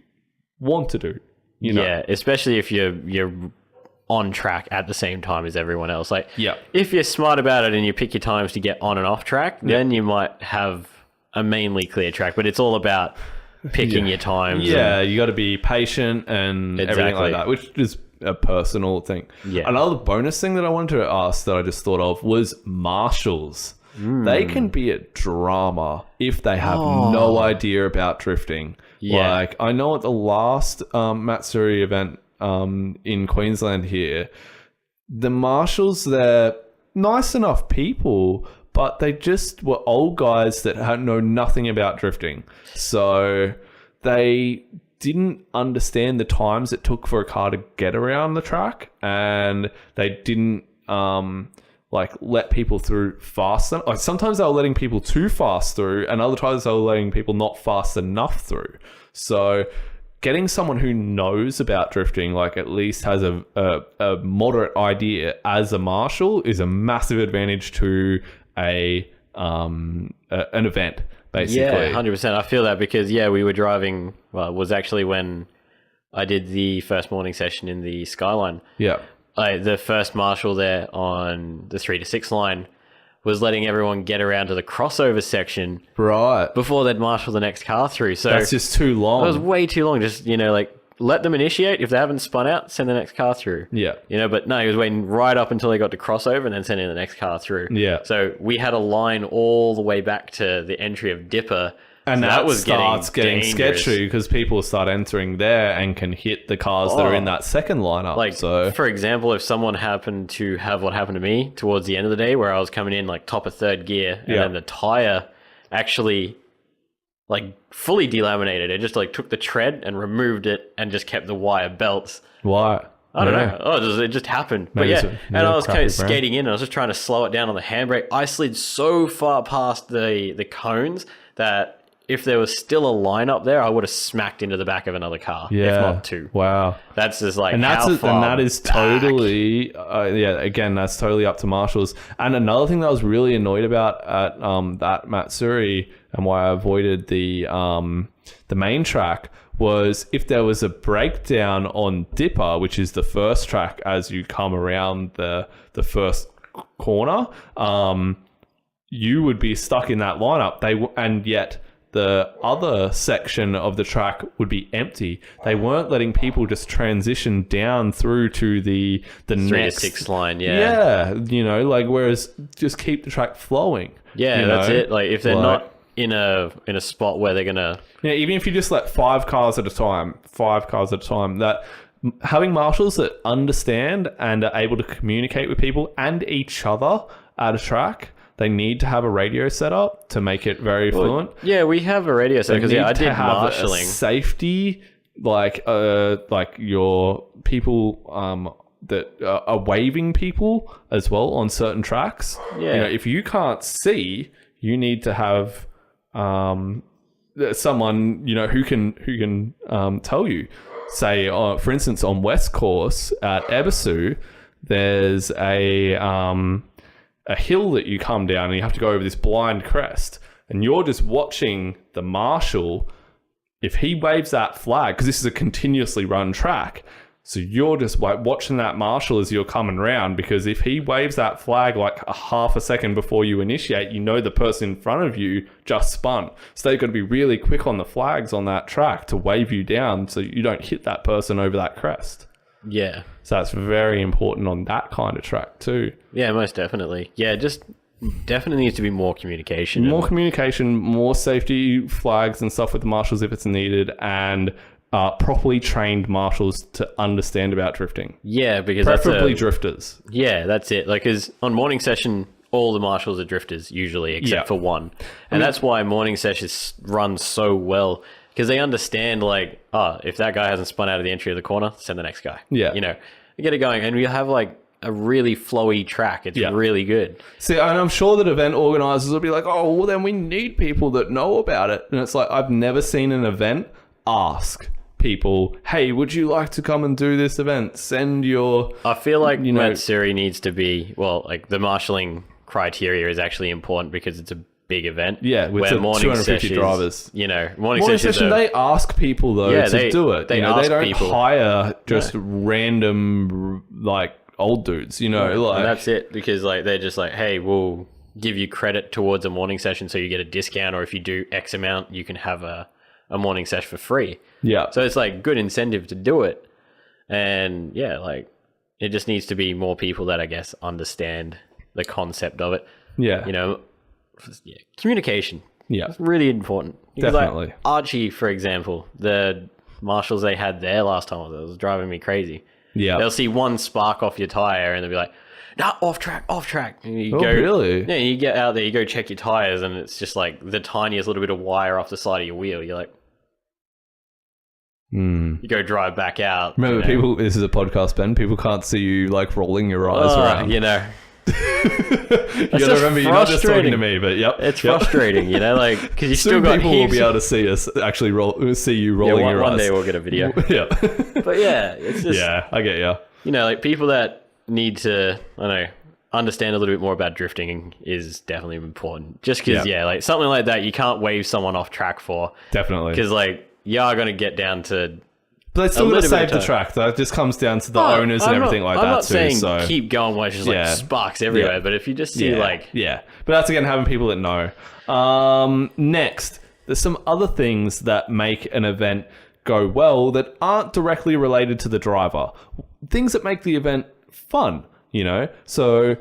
want to do. Yeah, especially if you're on track at the same time as everyone else. Like, Yeah. if you're smart about it and you pick your times to get on and off track, then you might have a mainly clear track. But it's all about picking your times. Yeah, you got to be patient and everything like that, which is a personal thing. Yeah. Another bonus thing that I wanted to ask that I just thought of was marshals. They can be a drama if they have no idea about drifting. Yeah. Like, I know at the last Matsuri event in Queensland here, the marshals, they're nice enough people, but they just were old guys that know nothing about drifting. So they didn't understand the times it took for a car to get around the track, and they didn't let people through fast. Like, sometimes they were letting people too fast through, and other times they were letting people not fast enough through. So getting someone who knows about drifting, like at least has a moderate idea as a marshal, is a massive advantage to an event, basically. Yeah, 100%. I feel that because, we were driving, it was actually when I did the first morning session in the Skyline. Yeah. The first marshal there on the 3 to 6 line was letting everyone get around to the crossover section Right. before they'd marshal the next car through. So That's just too long. it was way too long. Just, let them initiate. If they haven't spun out, send the next car through. Yeah. But no, he was waiting right up until they got to crossover and then sending the next car through. Yeah. So we had a line all the way back to the entry of Dipper. And So that was starts getting dangerous. sketchy because people start entering there and can hit the cars that are in that second lineup. Like, so for example, if someone happened to have what happened to me towards the end of the day, where I was coming in like top of third gear, and then the tire actually fully delaminated. It just took the tread and removed it and just kept the wire belts. why? I don't know. It just happened. Maybe But it's and I was crappy kind of brand. skating in. And I was just trying to slow it down on the handbrake. I slid so far past the cones that if there was still a line up there, I would have smacked into the back of another car, if not two. Wow. That's just like And how far and that is back. totally again, that's totally up to marshals. And another thing that I was really annoyed about at that Matsuri, and why I avoided the main track, was if there was a breakdown on Dipper, which is the first track as you come around the first corner, you would be stuck in that lineup. And yet the other section of the track would be empty. They weren't letting people just transition down through to the 3 to next 6 line, yeah. Yeah, whereas just keep the track flowing. Yeah, you that's know? it. Like if they're Like- not in a spot where they're gonna Yeah, even if you just let 5 cars at a time, that having marshals that understand and are able to communicate with people and each other at a track, they need to have a radio set up to make it very fluent. Yeah, we have a radio set because Need I to did have a marshalling. safety, like your people that are waving people as well on certain tracks. Yeah. If you can't see, you need to have someone who can tell you. Say, for instance, on West Course at Ebisu, there's a hill that you come down and you have to go over this blind crest, and you're just watching the marshal. If he waves that flag, because this is a continuously run track, so you're just watching that marshal as you're coming around, because if he waves that flag like a half a second before you initiate, the person in front of you just spun. So they've got to be really quick on the flags on that track to wave you down so you don't hit that person over that crest. Yeah. So that's very important on that kind of track too. Yeah, most definitely. Yeah, just definitely needs to be more communication. More communication, more safety flags and stuff with the marshals if it's needed, and properly trained marshals to understand about drifting. Yeah, because Preferably drifters. Yeah, that's it. Like, because on morning session, all the marshals are drifters usually, except for one. And that's why morning sessions run so well, because they understand, if that guy hasn't spun out of the entry of the corner, send the next guy. Yeah. You get it going. And we have, a really flowy track. It's Yeah. really good. See, and I'm sure that event organizers will be like, oh, well, then we need people that know about it. And it's like, I've never seen an event ask people, hey, would you like to come and do this event? Send your... I feel like You know- Matsuri needs to be, well, like the marshalling criteria is actually important because it's a big event. Yeah, with where the morning 250 sessions, drivers. You know, morning Morning sessions session, are- they ask people, though, Yeah, to they- do it. they They ask don't people. hire just random, like, old dudes, like... and that's it, because like they're just like, hey, we'll give you credit towards a morning session so you get a discount, or if you do X amount, you can have a morning session for free. yeah. So it's like good incentive to do it. And yeah, like it just needs to be more people that I guess understand the concept of it. Yeah. Yeah, communication. Yeah. It's really important. Because, like, Definitely. Archie, for example, the marshals they had there last time, it was driving me crazy. Yeah. They'll see one spark off your tire and they'll be like, nah, off track. And you Oh, go, really? Yeah, you get out there, you go check your tires, and it's just like the tiniest little bit of wire off the side of your wheel. You're like, you go drive back out. Remember, people, this is a podcast, Ben. People can't see you, like, rolling your eyes around. You know, You gotta just remember, you're not just talking to frustrating. me, but yep. it's yep. frustrating, like, because you still Soon got people will heaps be of- able to see us, actually see you Yeah, rolling your one eyes. day we'll get a video. yeah. But yeah, it's just, Yeah, I get you. like people that need to, I don't know, understand a little bit more about drifting is definitely important. Just because, Yeah. like something like that, you can't wave someone off track for, Definitely. because like you are going to get down to. But they still got to little bit save of the time. track. That just comes down to the owners and I'm everything not, like I'm that not too. saying So keep going where it's just Yeah. like sparks everywhere, Yeah. but if you just see yeah, like, yeah. But that's again having people that know. Next, there's some other things that make an event go well that aren't directly related to the driver. Things that make the event fun. So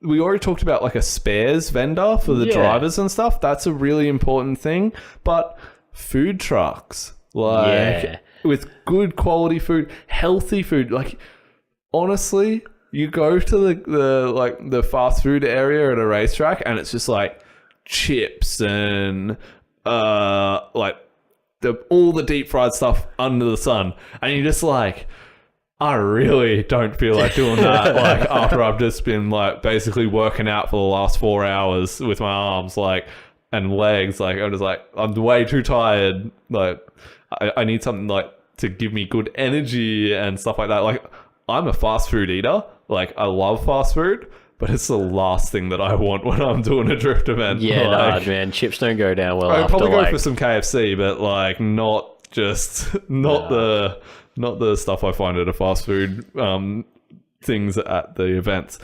we already talked about like a spares vendor for the Yeah. drivers and stuff. That's a really important thing. But food trucks, like Yeah. with good quality food, healthy food, like honestly, you go to the fast food area at a racetrack and it's just like chips and like all the deep fried stuff under the sun, and you're just like, I really don't feel like doing that. Like after I've just been like basically working out for the last 4 hours with my arms and legs, like I'm just like, I'm way too tired. Like I need something like to give me good energy and stuff like that. Like I'm a fast food eater. Like I love fast food, but it's the last thing that I want when I'm doing a drift event. yeah, like, nah, man, chips don't go down well I'd after probably go like. for some KFC, but like not the stuff I find at a fast food things at the events.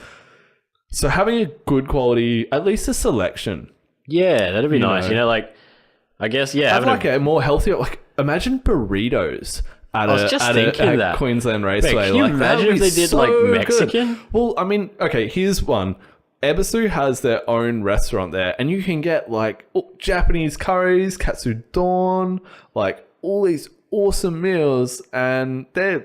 So having a good quality, at least a selection. Yeah, that'd be You nice. know. Like I guess yeah, Have having like a more healthier, like imagine burritos at was just at thinking that. Queensland Raceway. can you like, that'd imagine if be they did, so like, good. Mexican? Well, I mean, okay, here's one. Ebisu has their own restaurant there, and you can get like Japanese curries, katsudon, like all these awesome meals, and they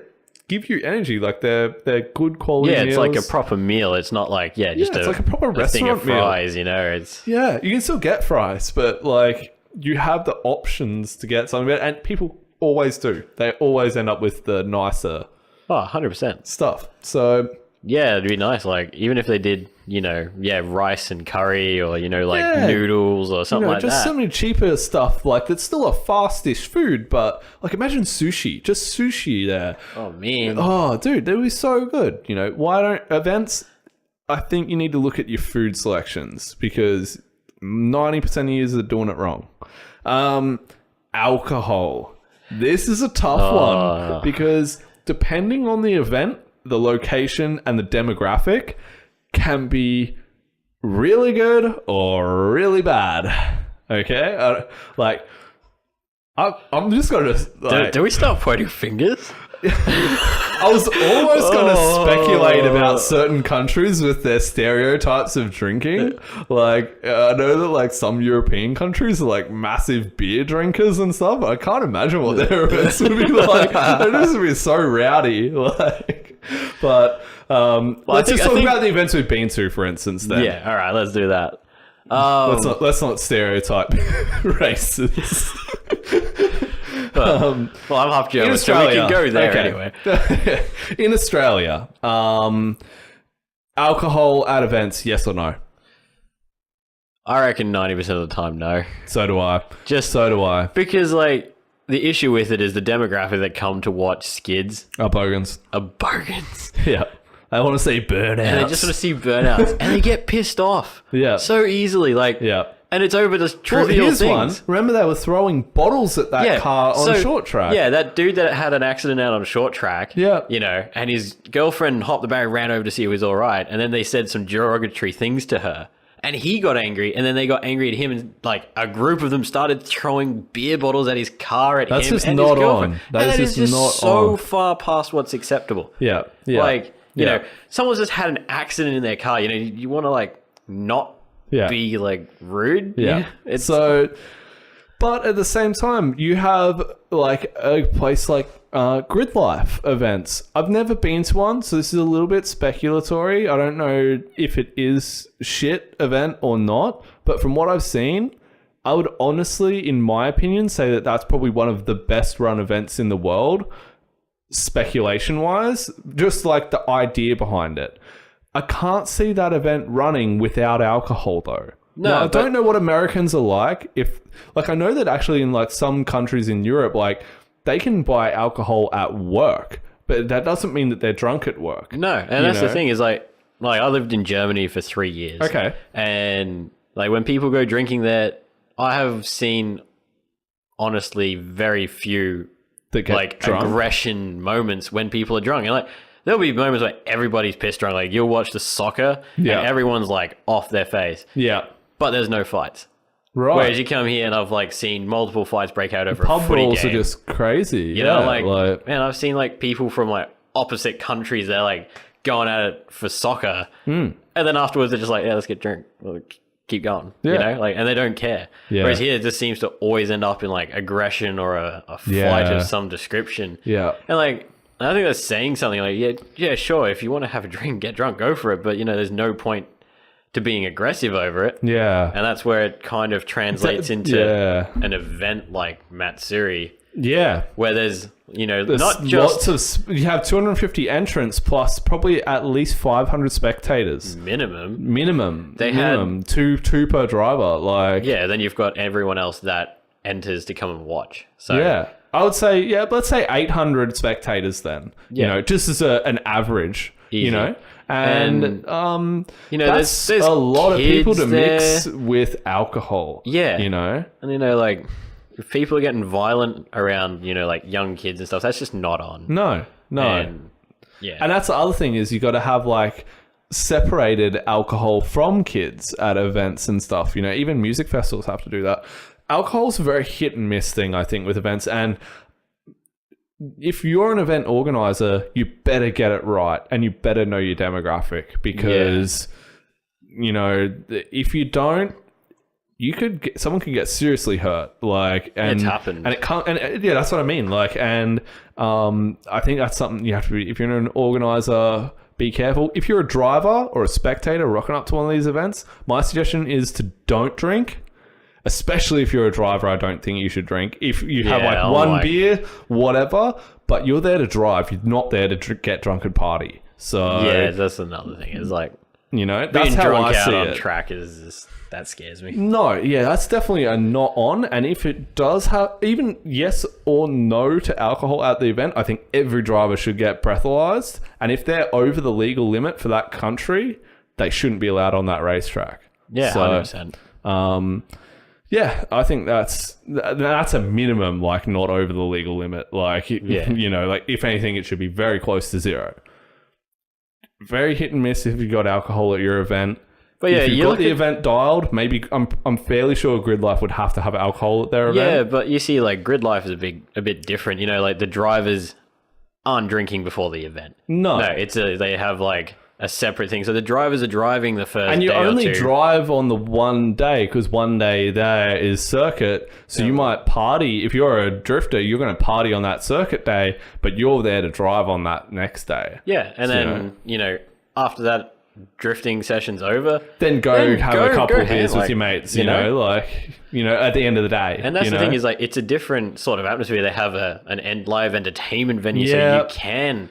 give you energy. Like they're good quality. yeah, it's like a meals. proper meal. It's not like just it's like a proper a thing of restaurant meal. fries. It's Yeah, you can still get fries, but like you have the options to get something, and people always do. They always end up with the nicer 100%. stuff. So Yeah, it'd be nice. Like even if they did, rice and curry, or like Yeah. noodles or something like just that. so many cheaper stuff. Like that's still a fast-ish food, but like imagine sushi, just sushi there. Oh man, Oh, dude, that would be so good. Why don't events? I think you need to look at your food selections because 90% of you are doing it wrong. Alcohol. This is a tough one because depending on the event, the location, and the demographic, can be really good or really bad. Okay, I'm just gonna like, do we start pointing fingers? I was almost going to speculate about certain countries with their stereotypes of drinking. Like, I know that like some European countries are like massive beer drinkers and stuff. I can't imagine what their events would be like. They'd just be so rowdy. But let's just talk about the events we've been to, for instance. Then, Yeah, all right, let's do that. let's not stereotype races. but well, I'm half German, so we can go there anyway. In Australia, alcohol at events, yes or no? I reckon 90% of the time, no. So do I. So do I. Because, like, the issue with it is the demographic that come to watch skids Are bogans. are bogans. Yeah. I want to see burnouts. And they just want to see burnouts. And they get pissed off. Yeah. So easily. Like, Yeah. and it's over just trivial here's things. one. Remember they were throwing bottles at that car on short track? Yeah, that dude that had an accident out on short track. Yeah. You know, and his girlfriend hopped the barrier, ran over to see if he was all right. And then they said some derogatory things to her. And he got angry, and then they got angry at him, and like a group of them started throwing beer bottles at his car at That's him just and not his girlfriend. on. That is just not so on. far past what's acceptable. Yeah. Yeah. Like, you Yeah. know, someone's just had an accident in their car. You know, you want to like not Yeah. be like rude. Yeah. It's So, but at the same time, you have like a place like Grid Life events. I've never been to one, so this is a little bit speculatory. I don't know if it is shit event or not, but from what I've seen, I would honestly, in my opinion, say that that's probably one of the best run events in the world, speculation wise, just like the idea behind it. I can't see that event running without alcohol though. No, Now, I but- don't know what Americans are like. I know that actually in like some countries in Europe, like they can buy alcohol at work, but that doesn't mean that they're drunk at work. no, and that's the thing is like I lived in Germany for 3 years. Okay. And like when people go drinking there, I have seen honestly very few That get like drunk. aggression moments when people are drunk. And like there'll be moments where everybody's pissed drunk. Like you'll watch the soccer Yeah. and everyone's like off their face, Yeah. but there's no fights. Right. Whereas you come here and I've like seen multiple fights break out over a Pub footy brawls game. are just crazy. You yeah, know, like man, I've seen like people from like opposite countries. They're like going at it for soccer, and then afterwards they're just like, yeah, let's get drunk, keep going. You Yeah. know, like, and they don't care. Yeah. Whereas here, it just seems to always end up in like aggression or a fight Yeah. of some description. Yeah. And like, I think that's saying something like, yeah, sure. If you want to have a drink, get drunk, go for it. But you know, there's no point to being aggressive over it. Yeah. And that's where it kind of translates into an event like Matsuri, Yeah. where there's, you know, There's not just you have 250 entrants plus probably at least 500 spectators. minimum. They minimum. Two per driver. Like, Yeah, then you've got everyone else that enters to come and watch. So yeah. I would say, yeah, let's say 800 spectators then. You Yeah. know, just as an average, Easy. you know? And, you know, that's there's a lot of people to kids mix there. with alcohol. Yeah. You know? And you know, like if people are getting violent around, you know, like young kids and stuff, that's just not on. No. And, yeah. And that's the other thing is you got to have like separated alcohol from kids at events and stuff. You know, even music festivals have to do that. Alcohol's a very hit and miss thing, I think, with events. And if you're an event organizer, you better get it right and you better know your demographic because, you know, if you don't, someone could get seriously hurt. Like, and It's happened. and it can't. And yeah, that's what I mean. Like, and I think that's something you have to be. If you're an organizer, be careful. If you're a driver or a spectator rocking up to one of these events, my suggestion is to don't drink. Especially if you're a driver, I don't think you should drink. If you have like one beer, whatever, but you're there to drive. You're not there to get drunk and party. So yeah, that's another thing. It's like you know, that's being how drunk I out see on it. track is just, that scares me. No, yeah, that's definitely a not on. And if it does have even yes or no to alcohol at the event, I think every driver should get breathalyzed. And if they're over the legal limit for that country, they shouldn't be allowed on that racetrack. Yeah, So, 100%. Yeah, I think that's a minimum, like not over the legal limit. Like, you know, like if anything, it should be very close to zero. Very hit and miss if you got alcohol at your event. But yeah, if you you've got look the at- event dialed, maybe I'm fairly sure Grid Life would have to have alcohol at their event. Yeah, but you see, like Grid Life is a bit different. You know, like the drivers aren't drinking before the event. No. They have like a separate thing. So the drivers are driving the first And you day or only two. drive on the one day because one day there is circuit. So you might party. If you're a drifter, you're going to party on that circuit day, but you're there to drive on that next day. Yeah, and So, then you know after that drifting session's over, then go have a couple of beers with like, your mates, you know, like, you know, at the end of the day. And that's you the know? thing is, like, it's a different sort of atmosphere. They have an live entertainment venue, so Yeah. you can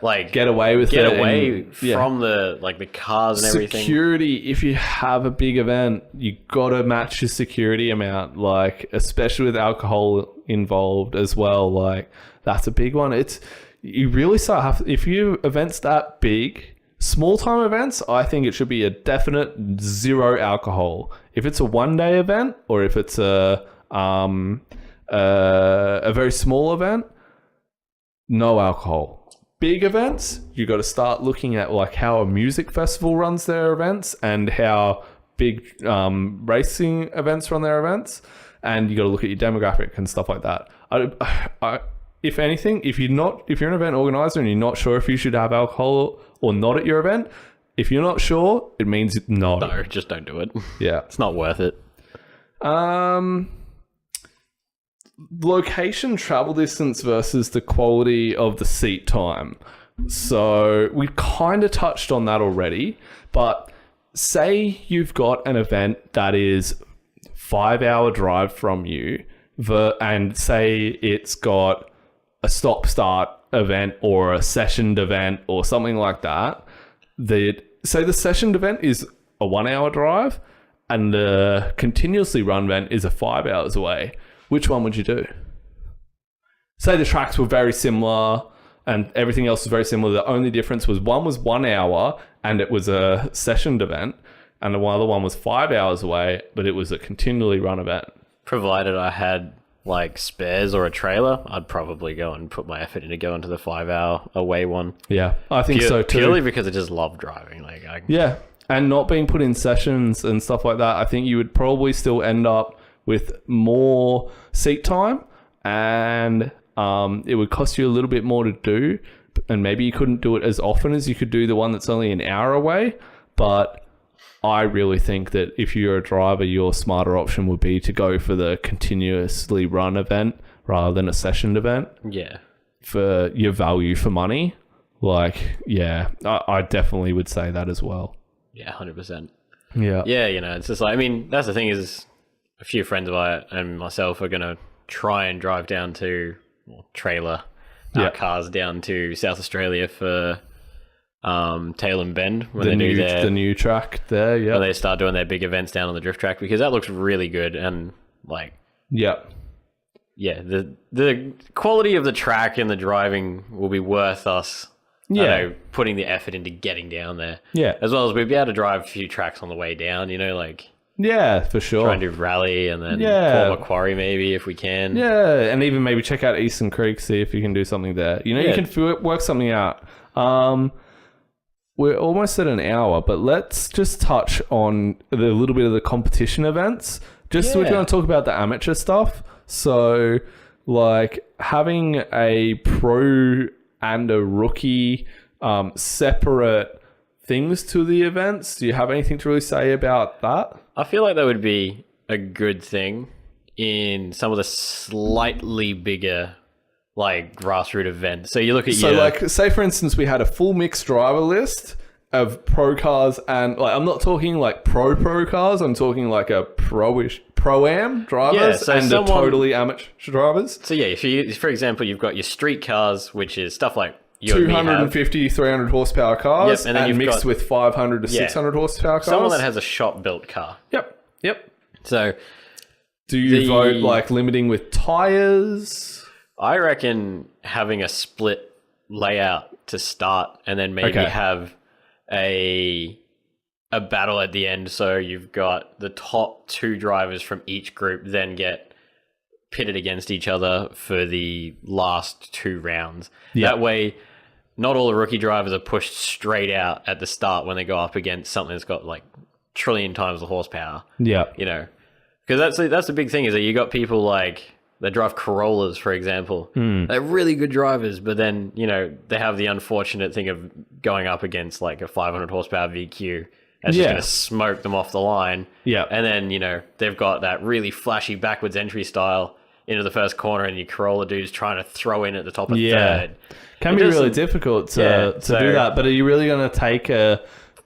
like get away with it. from the cars and everything. Security, if you have a big event, you got to match your security amount, like, especially with alcohol involved as well. Like, that's a big one. You really start if you events that big, small time events, I think it should be a definite 0 alcohol. If it's a 1-day event, or if it's a very small event, no alcohol. Big events, you got to start looking at like how a music festival runs their events and how big racing events run their events, and you got to look at your demographic and stuff like that. If anything, if you're an event organizer and you're not sure if you should have alcohol or not at your event, if you're not sure, it means no. No, just don't do it. Yeah. It's not worth it. Location, travel distance versus the quality of the seat time. So we kind of touched on that already, but say you've got an event that is 5-hour drive from you, and say it's got a stop-start event or a sessioned event or something like that. Say the sessioned event is a 1-hour drive and the continuously run event is a 5 hours away. Which one would you do? Say the tracks were very similar and everything else was very similar. The only difference was one was 1 hour and it was a sessioned event, and the other one was 5 hours away, but it was a continually run event. Provided I had like spares or a trailer, I'd probably go and put my effort into going to the 5-hour away one. Yeah, I think so too. Purely because I just love driving. Yeah, and not being put in sessions and stuff like that, I think you would probably still end up with more seat time, and it would cost you a little bit more to do, and maybe you couldn't do it as often as you could do the one that's only an hour away. But I really think that if you're a driver, your smarter option would be to go for the continuously run event rather than a sessioned event. Yeah. For your value for money. Like, yeah, I definitely would say that as well. Yeah, 100%. Yeah. Yeah, you know, it's just like, I mean, that's the thing is a few friends of mine and myself are going to try and drive down to, trailer our cars down to South Australia for Tailem Bend when they do the new track there. Yeah, when they start doing their big events down on the drift track, because that looks really good. And like, the quality of the track and the driving will be worth us putting the effort into getting down there, as well as we'd be able to drive a few tracks on the way down, you know, like for sure, try and do Rally and then Port Macquarie maybe if we can, and even maybe check out Eastern Creek, see if you can do something there, you know. You can work something out. We're almost at an hour, but let's just touch on a little bit of the competition events. So we're going to talk about the amateur stuff. So, like, having a pro and a rookie separate things to the events. Do you have anything to really say about that? I feel like that would be a good thing in some of the slightly bigger, like, grassroots events. So you look at like, say for instance, we had a full mixed driver list of pro cars, and like, I'm not talking like pro cars, I'm talking like a pro-am drivers and the totally amateur drivers. So yeah, if for example, you've got your street cars, which is stuff like 250, 300 horsepower cars, and then mixed with 500 to 600 horsepower cars. Someone that has a shop-built car. Yep. So do you vote like limiting with tires? I reckon having a split layout to start, and then maybe have a battle at the end. So you've got the top 2 drivers from each group then get pitted against each other for the last 2 rounds. That way, not all the rookie drivers are pushed straight out at the start when they go up against something that's got like trillion times the horsepower. Yeah, you know, because that's the big thing, is that you got people like that drive Corollas, for example. They're really good drivers, but then, you know, they have the unfortunate thing of going up against like a 500 horsepower VQ. That's just going to smoke them off the line. Yeah. And then, you know, they've got that really flashy backwards entry style into the first corner, and your Corolla dude's trying to throw in at the top of third. Can be really difficult to do that. But are you really going to take a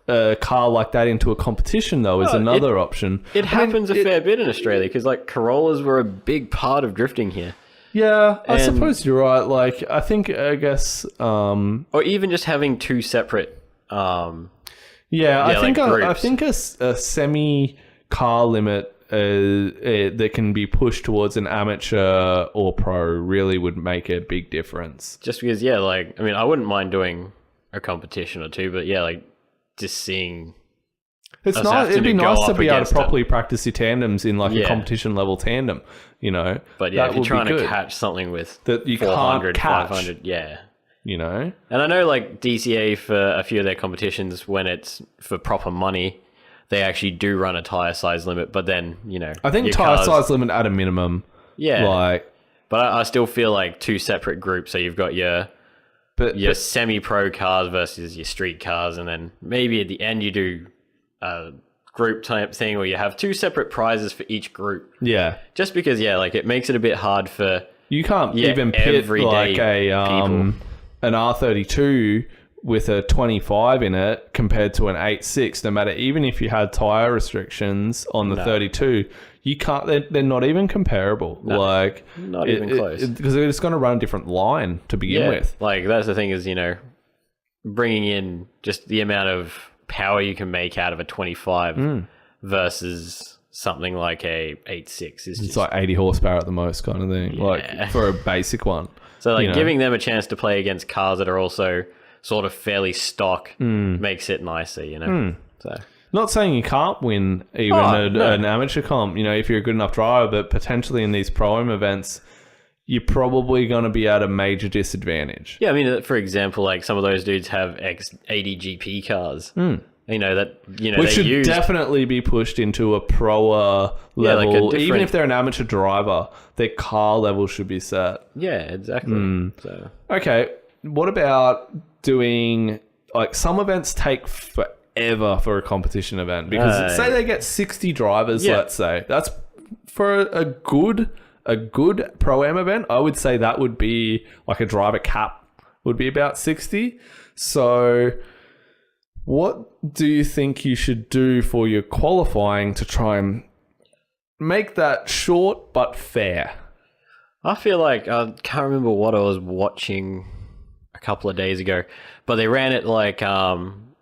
a car like that into a competition, though, is another option. It happens a fair bit in Australia because like Corollas were a big part of drifting here. Yeah, I And- suppose you're right. Like, I guess, Or even just having two separate yeah, I like think I groups. think a semi car limit that can be pushed towards an amateur or pro really would make a big difference. just because like I mean I wouldn't mind doing a competition or two, but like just seeing It's us nice. having It'd be to go nice to up be able to against it. properly practice your tandems in like a Yeah. competition level tandem. You know, but yeah, That if you're would be trying to good. catch something with That you can't 400, catch. 500, yeah. You know, And I know like DCA for a few of their competitions when it's for proper money, they actually do run a tire size limit, but then, I think your tire cars- size limit at a minimum. Yeah. Like, But I still feel like two separate groups. So you've got your but semi-pro cars versus your street cars, and then maybe at the end you do a group type thing where you have two separate prizes for each group. yeah. Just because, like it makes it a bit hard for You can't Yeah, even pit everyday like people. an R32 with a 25 in it compared to an 86. No matter, even if you had tire restrictions on the 32, you can't. They're not even comparable. Like not even close. because they're just going to run a different line to begin with. like that's the thing is bringing in just the amount of power you can make out of a 25 versus something like a 86 is It's just like 80 horsepower at the most, kind of thing. Yeah. Like for a basic one. so like you know. giving them a chance to play against cars that are also sort of fairly stock makes it nicer, So Not saying you can't win even an amateur comp, if you're a good enough driver, but potentially in these pro-am events, you're probably going to be at a major disadvantage. yeah, I mean for example, like some of those dudes have X80 GP cars. Which Which they should use definitely be pushed into a pro Yeah, like a level. Even different- if they're an amateur driver, their car level should be set. yeah, exactly. So Okay, what about doing, like, some events take forever for a competition event because say they get 60 drivers, Yeah. let's say. That's for a good pro-am event. I would say that would be like a driver cap would be about 60. So what do you think you should do for your qualifying to try and make that short but fair? I feel like I can't remember what I was watching a couple of days ago, but they ran it like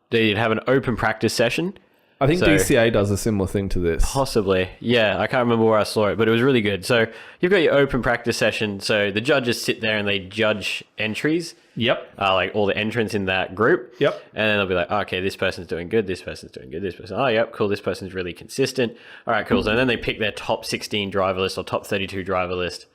they'd have an open practice session. I think So- DCA does a similar thing to this. Possibly. Yeah, I can't remember where I saw it, but it was really good. So you've got your open practice session. So the judges sit there and they judge entries, Yep. like all the entrants in that group. Yep. And then they'll be like, okay, this person's doing good, this person's doing good, this person, oh, yep, cool, this person's really consistent. All right, cool. So then they pick their top 16 driver list or top 32 driver list.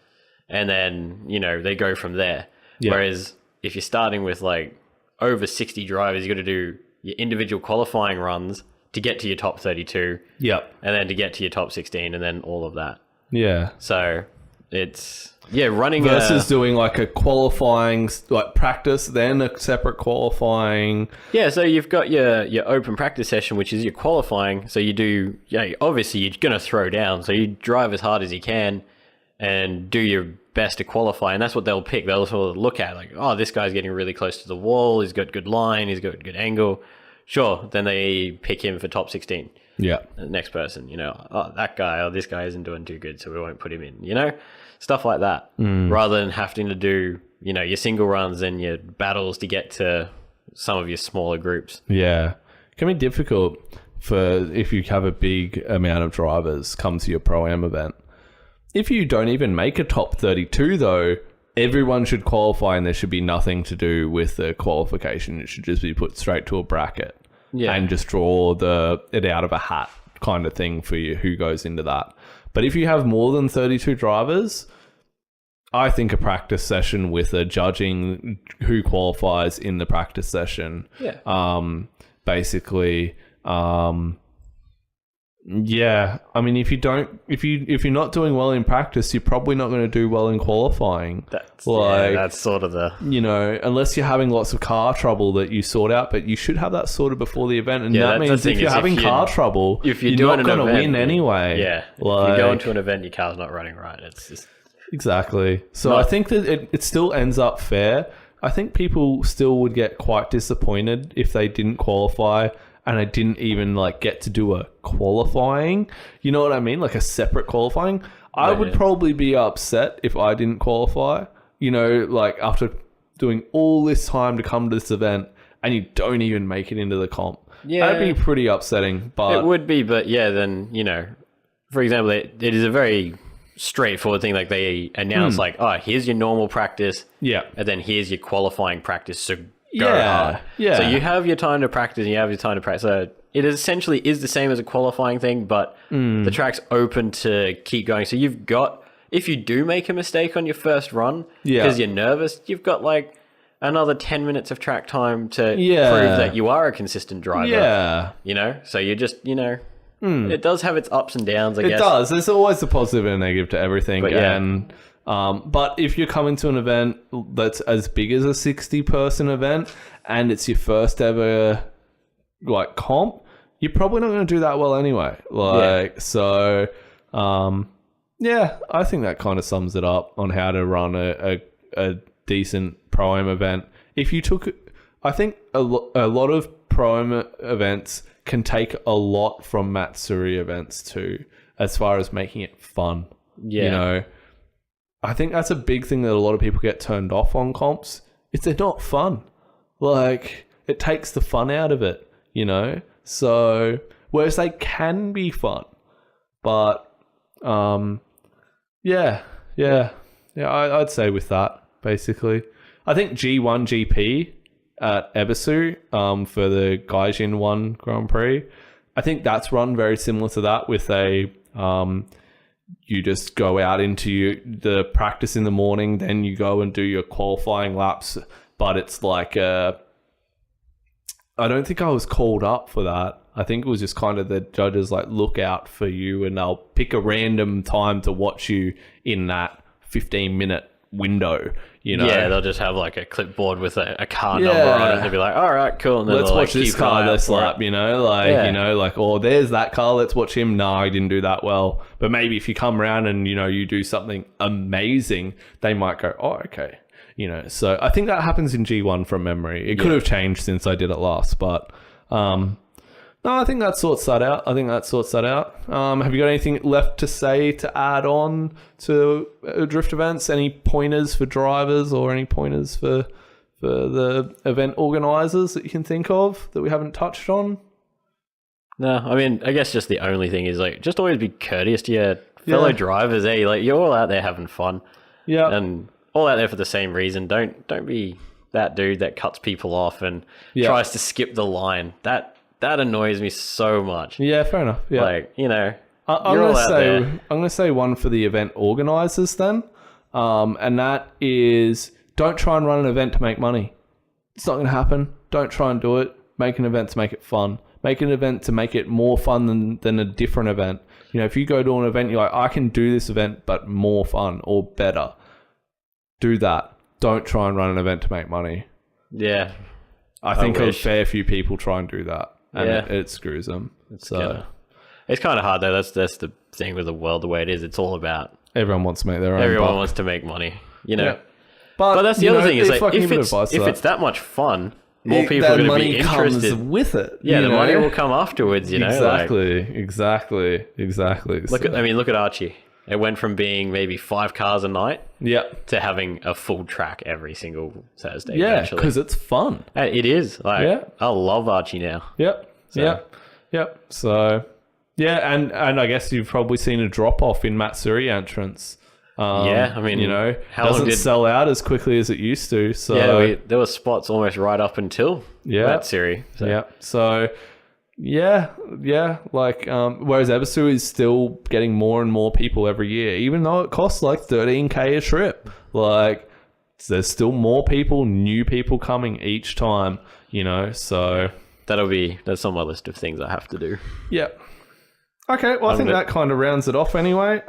And then, they go from there. Yeah. Whereas if you're starting with like over 60 drivers, you got to do your individual qualifying runs to get to your top 32 Yep. and then to get to your top 16 and then all of that. Yeah. So it's, running Versus doing like a qualifying like practice, then a separate qualifying. so you've got your open practice session, which is your qualifying. So you do, obviously you're going to throw down. So you drive as hard as you can and do your best to qualify. And that's what they'll pick. They'll sort of look at like, oh, this guy's getting really close to the wall. He's got good line. He's got good angle. Sure. Then they pick him for top 16. Yeah. The next person, oh, that guy or this guy isn't doing too good, so we won't put him in, stuff like that. Rather than having to do, your single runs and your battles to get to some of your smaller groups. Yeah. It can be difficult for if you have a big amount of drivers come to your pro-am event. If you don't even make a top 32 though, everyone should qualify and there should be nothing to do with the qualification. It should just be put straight to a bracket and just draw it out of a hat kind of thing for you who goes into that. But if you have more than 32 drivers, I think a practice session with a judging who qualifies in the practice session. Basically, yeah. I mean, if you're not doing well in practice, you're probably not going to do well in qualifying. That's sort of the... Unless you're having lots of car trouble that you sort out, but you should have that sorted before the event. And that that's the means thing if you're is having car trouble, if you're you're doing not an going to event, win anyway. Yeah. If Like, you go into an event, your car's not running right. It's just... exactly. So I think that it still ends up fair. I think people still would get quite disappointed if they didn't qualify and I didn't even like get to do a qualifying, you know what I mean? Like a separate qualifying. I would probably be upset if I didn't qualify, you know, like after doing all this time to come to this event and you don't even make it into the comp. Yeah. That'd be pretty upsetting, but It would be, but yeah, then, you know, for example, it is a very straightforward thing. Like they announce like, oh, here's your normal practice. yeah. And then here's your qualifying practice. So go Yeah, hard. yeah. So you have your time to practice and you have your time to practice. So it essentially is the same as a qualifying thing, but the track's open to keep going. So you've got, if you do make a mistake on your first run Yeah. because you're nervous, you've got like another 10 minutes of track time to Yeah. prove that you are a consistent driver. Yeah. You know? So you just, you know, it does have its ups and downs, I It guess. does. There's always a positive and a negative to everything. But yeah. And but if you're coming to an event that's as big as a 60-person event and it's your first ever like comp, you're probably not going to do that well anyway. Like so, yeah, I think that kind of sums it up on how to run a decent pro-am event. If you took, I think a lot of pro-am events can take a lot from Matsuri events too, as far as making it fun. Yeah. You know, I think that's a big thing that a lot of people get turned off on comps. Is they're not fun. Like it takes the fun out of it, you know? So whereas they can be fun, but I'd say with that basically. I think G1 GP at Ebisu for the Gaijin 1 Grand Prix, I think that's run very similar to that with a you just go out into the practice in the morning, then you go and do your qualifying laps, but it's like I don't think I was called up for that. I think it was just kind of the judges like look out for you and they'll pick a random time to watch you in that 15-minute window, you know? Yeah, they'll just have like a clipboard with a car number on it. They'll be like, all right, cool. And then Let's they'll, watch like, this keep an eye car out this for lap, it. you know? Like, Yeah. you know, like, oh, there's that car. Let's watch him. Nah, he didn't do that well. But maybe if you come around and, you know, you do something amazing, they might go, oh, okay. You know, so I think that happens in G1 from memory. It could have changed since I did it last, but no, I think that sorts that out. Have you got anything left to say to add on to drift events? Any pointers for drivers or any pointers for the event organizers that you can think of that we haven't touched on? No, I mean, I guess just the only thing is like, just always be courteous to your fellow drivers. Eh? Like you're all out there having fun. Yeah. And all out there for the same reason. Don't be that dude that cuts people off and tries to skip the line. That annoys me so much. Yeah, fair enough. Yeah. Like, you know, I'm you're all gonna out say there. I'm gonna say one for the event organizers then, and that is don't try and run an event to make money. It's not gonna happen. Don't try and do it. Make an event to make it fun. Make an event to make it more fun than a different event. You know, if you go to an event, you're like, I can do this event, but more fun or better. Do that. Don't try and run an event to make money. Yeah. I think a wish. fair few people try and do that, and Yeah. it screws them. It's kind of hard though. That's the thing with the world the way it is. It's all about Everyone wants to make their own. everyone buck. wants to make money, you know. Yeah. But that's the you other know, thing is if I like can if give it's advice to that, that much fun, more people that are going to money be interested. comes with it. Yeah, you the know? money will come afterwards. You know, Exactly. Look at Archie. It went from being maybe 5 cars a night Yep. to having a full track every single Thursday. Yeah, eventually. because it's fun. It is. Like, Yeah. I love Archie now. Yep. Yep. So, yeah, and I guess you've probably seen a drop off in Matsuri entrance. Yeah, I mean, you know, how long doesn't did- sell out as quickly as it used to. So There were spots almost right up until that series. So. yeah. So yeah. Like whereas Ebisu is still getting more and more people every year, even though it costs like $13K a trip. Like there's still more people, new people coming each time. You know, so That's on my list of things I have to do. yeah. Okay, well, I think that kind of rounds it off anyway.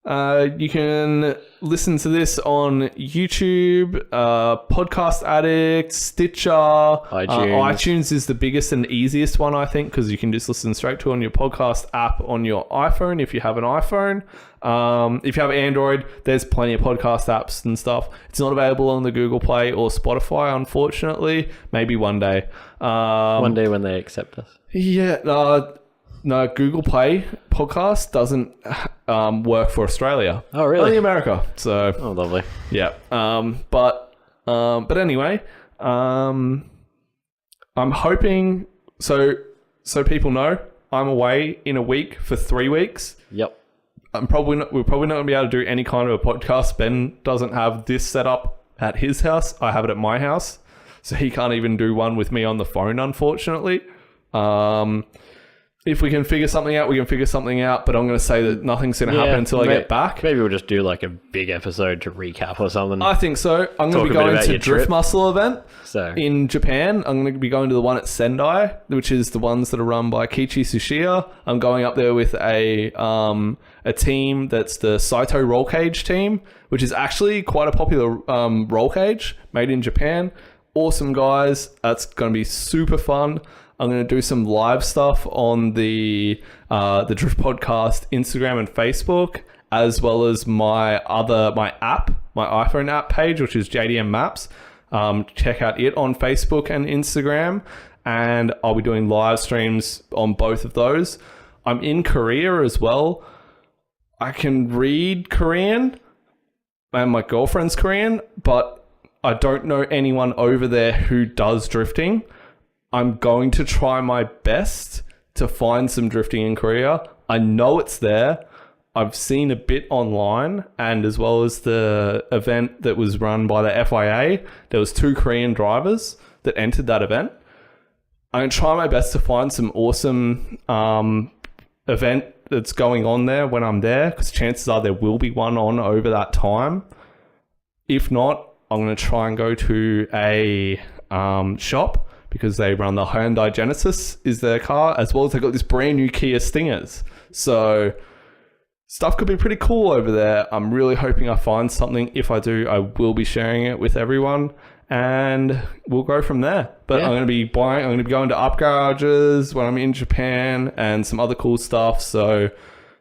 You can listen to this on YouTube, Podcast Addict, Stitcher. iTunes is the biggest and easiest one, I think, because you can just listen straight to it on your podcast app on your iPhone if you have an iPhone. If you have Android, there's plenty of podcast apps and stuff. It's not available on the Google Play or Spotify, unfortunately. Maybe one day. One day when they accept us. Yeah, no, Google Play podcast doesn't work for Australia. Oh, really? Only America. So, Oh, lovely. yeah. But anyway, I'm hoping so people know I'm away in a week for 3 weeks. Yep. We're probably not going to be able to do any kind of a podcast. Ben doesn't have this set up at his house. I have it at my house, so he can't even do one with me on the phone, unfortunately. If we can figure something out, we can figure something out. But I'm going to say that nothing's going to happen until I get back. Maybe we'll just do like a big episode to recap or something. I think so. I'm going to be going to Drift Muscle event in Japan. I'm going to be going to the one at Sendai, which is the ones that are run by Kichi Tsuchiya. I'm going up there with a team that's the Saito Roll Cage team, which is actually quite a popular roll cage made in Japan. Awesome guys. That's going to be super fun. I'm going to do some live stuff on the Drift Podcast Instagram and Facebook, as well as my iPhone app page, which is JDM Maps. Check out it on Facebook and Instagram, and I'll be doing live streams on both of those. I'm in Korea as well. I can read Korean, and my girlfriend's Korean, but I don't know anyone over there who does drifting. I'm going to try my best to find some drifting in Korea. I know it's there. I've seen a bit online, and as well as the event that was run by the FIA, there was 2 Korean drivers that entered that event. I'm going to try my best to find some awesome event that's going on there when I'm there, because chances are there will be one on over that time. If not, I'm going to try and go to a shop, because they run the Hyundai Genesis is their car, as well as they've got this brand new Kia Stingers. So stuff could be pretty cool over there. I'm really hoping I find something. If I do, I will be sharing it with everyone, and we'll go from there. But yeah. I'm going to be going to up garages when I'm in Japan and some other cool stuff. So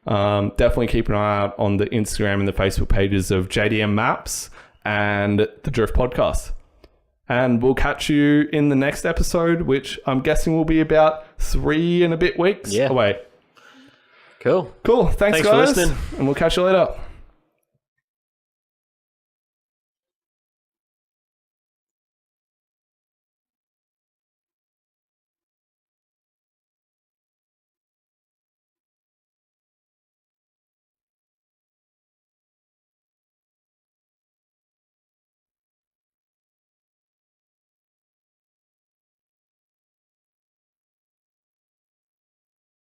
definitely keep an eye out on the Instagram and the Facebook pages of JDM Maps and the Drift Podcast. And we'll catch you in the next episode, which I'm guessing will be about 3 and a bit weeks away. Cool. Thanks guys. For listening. And we'll catch you later.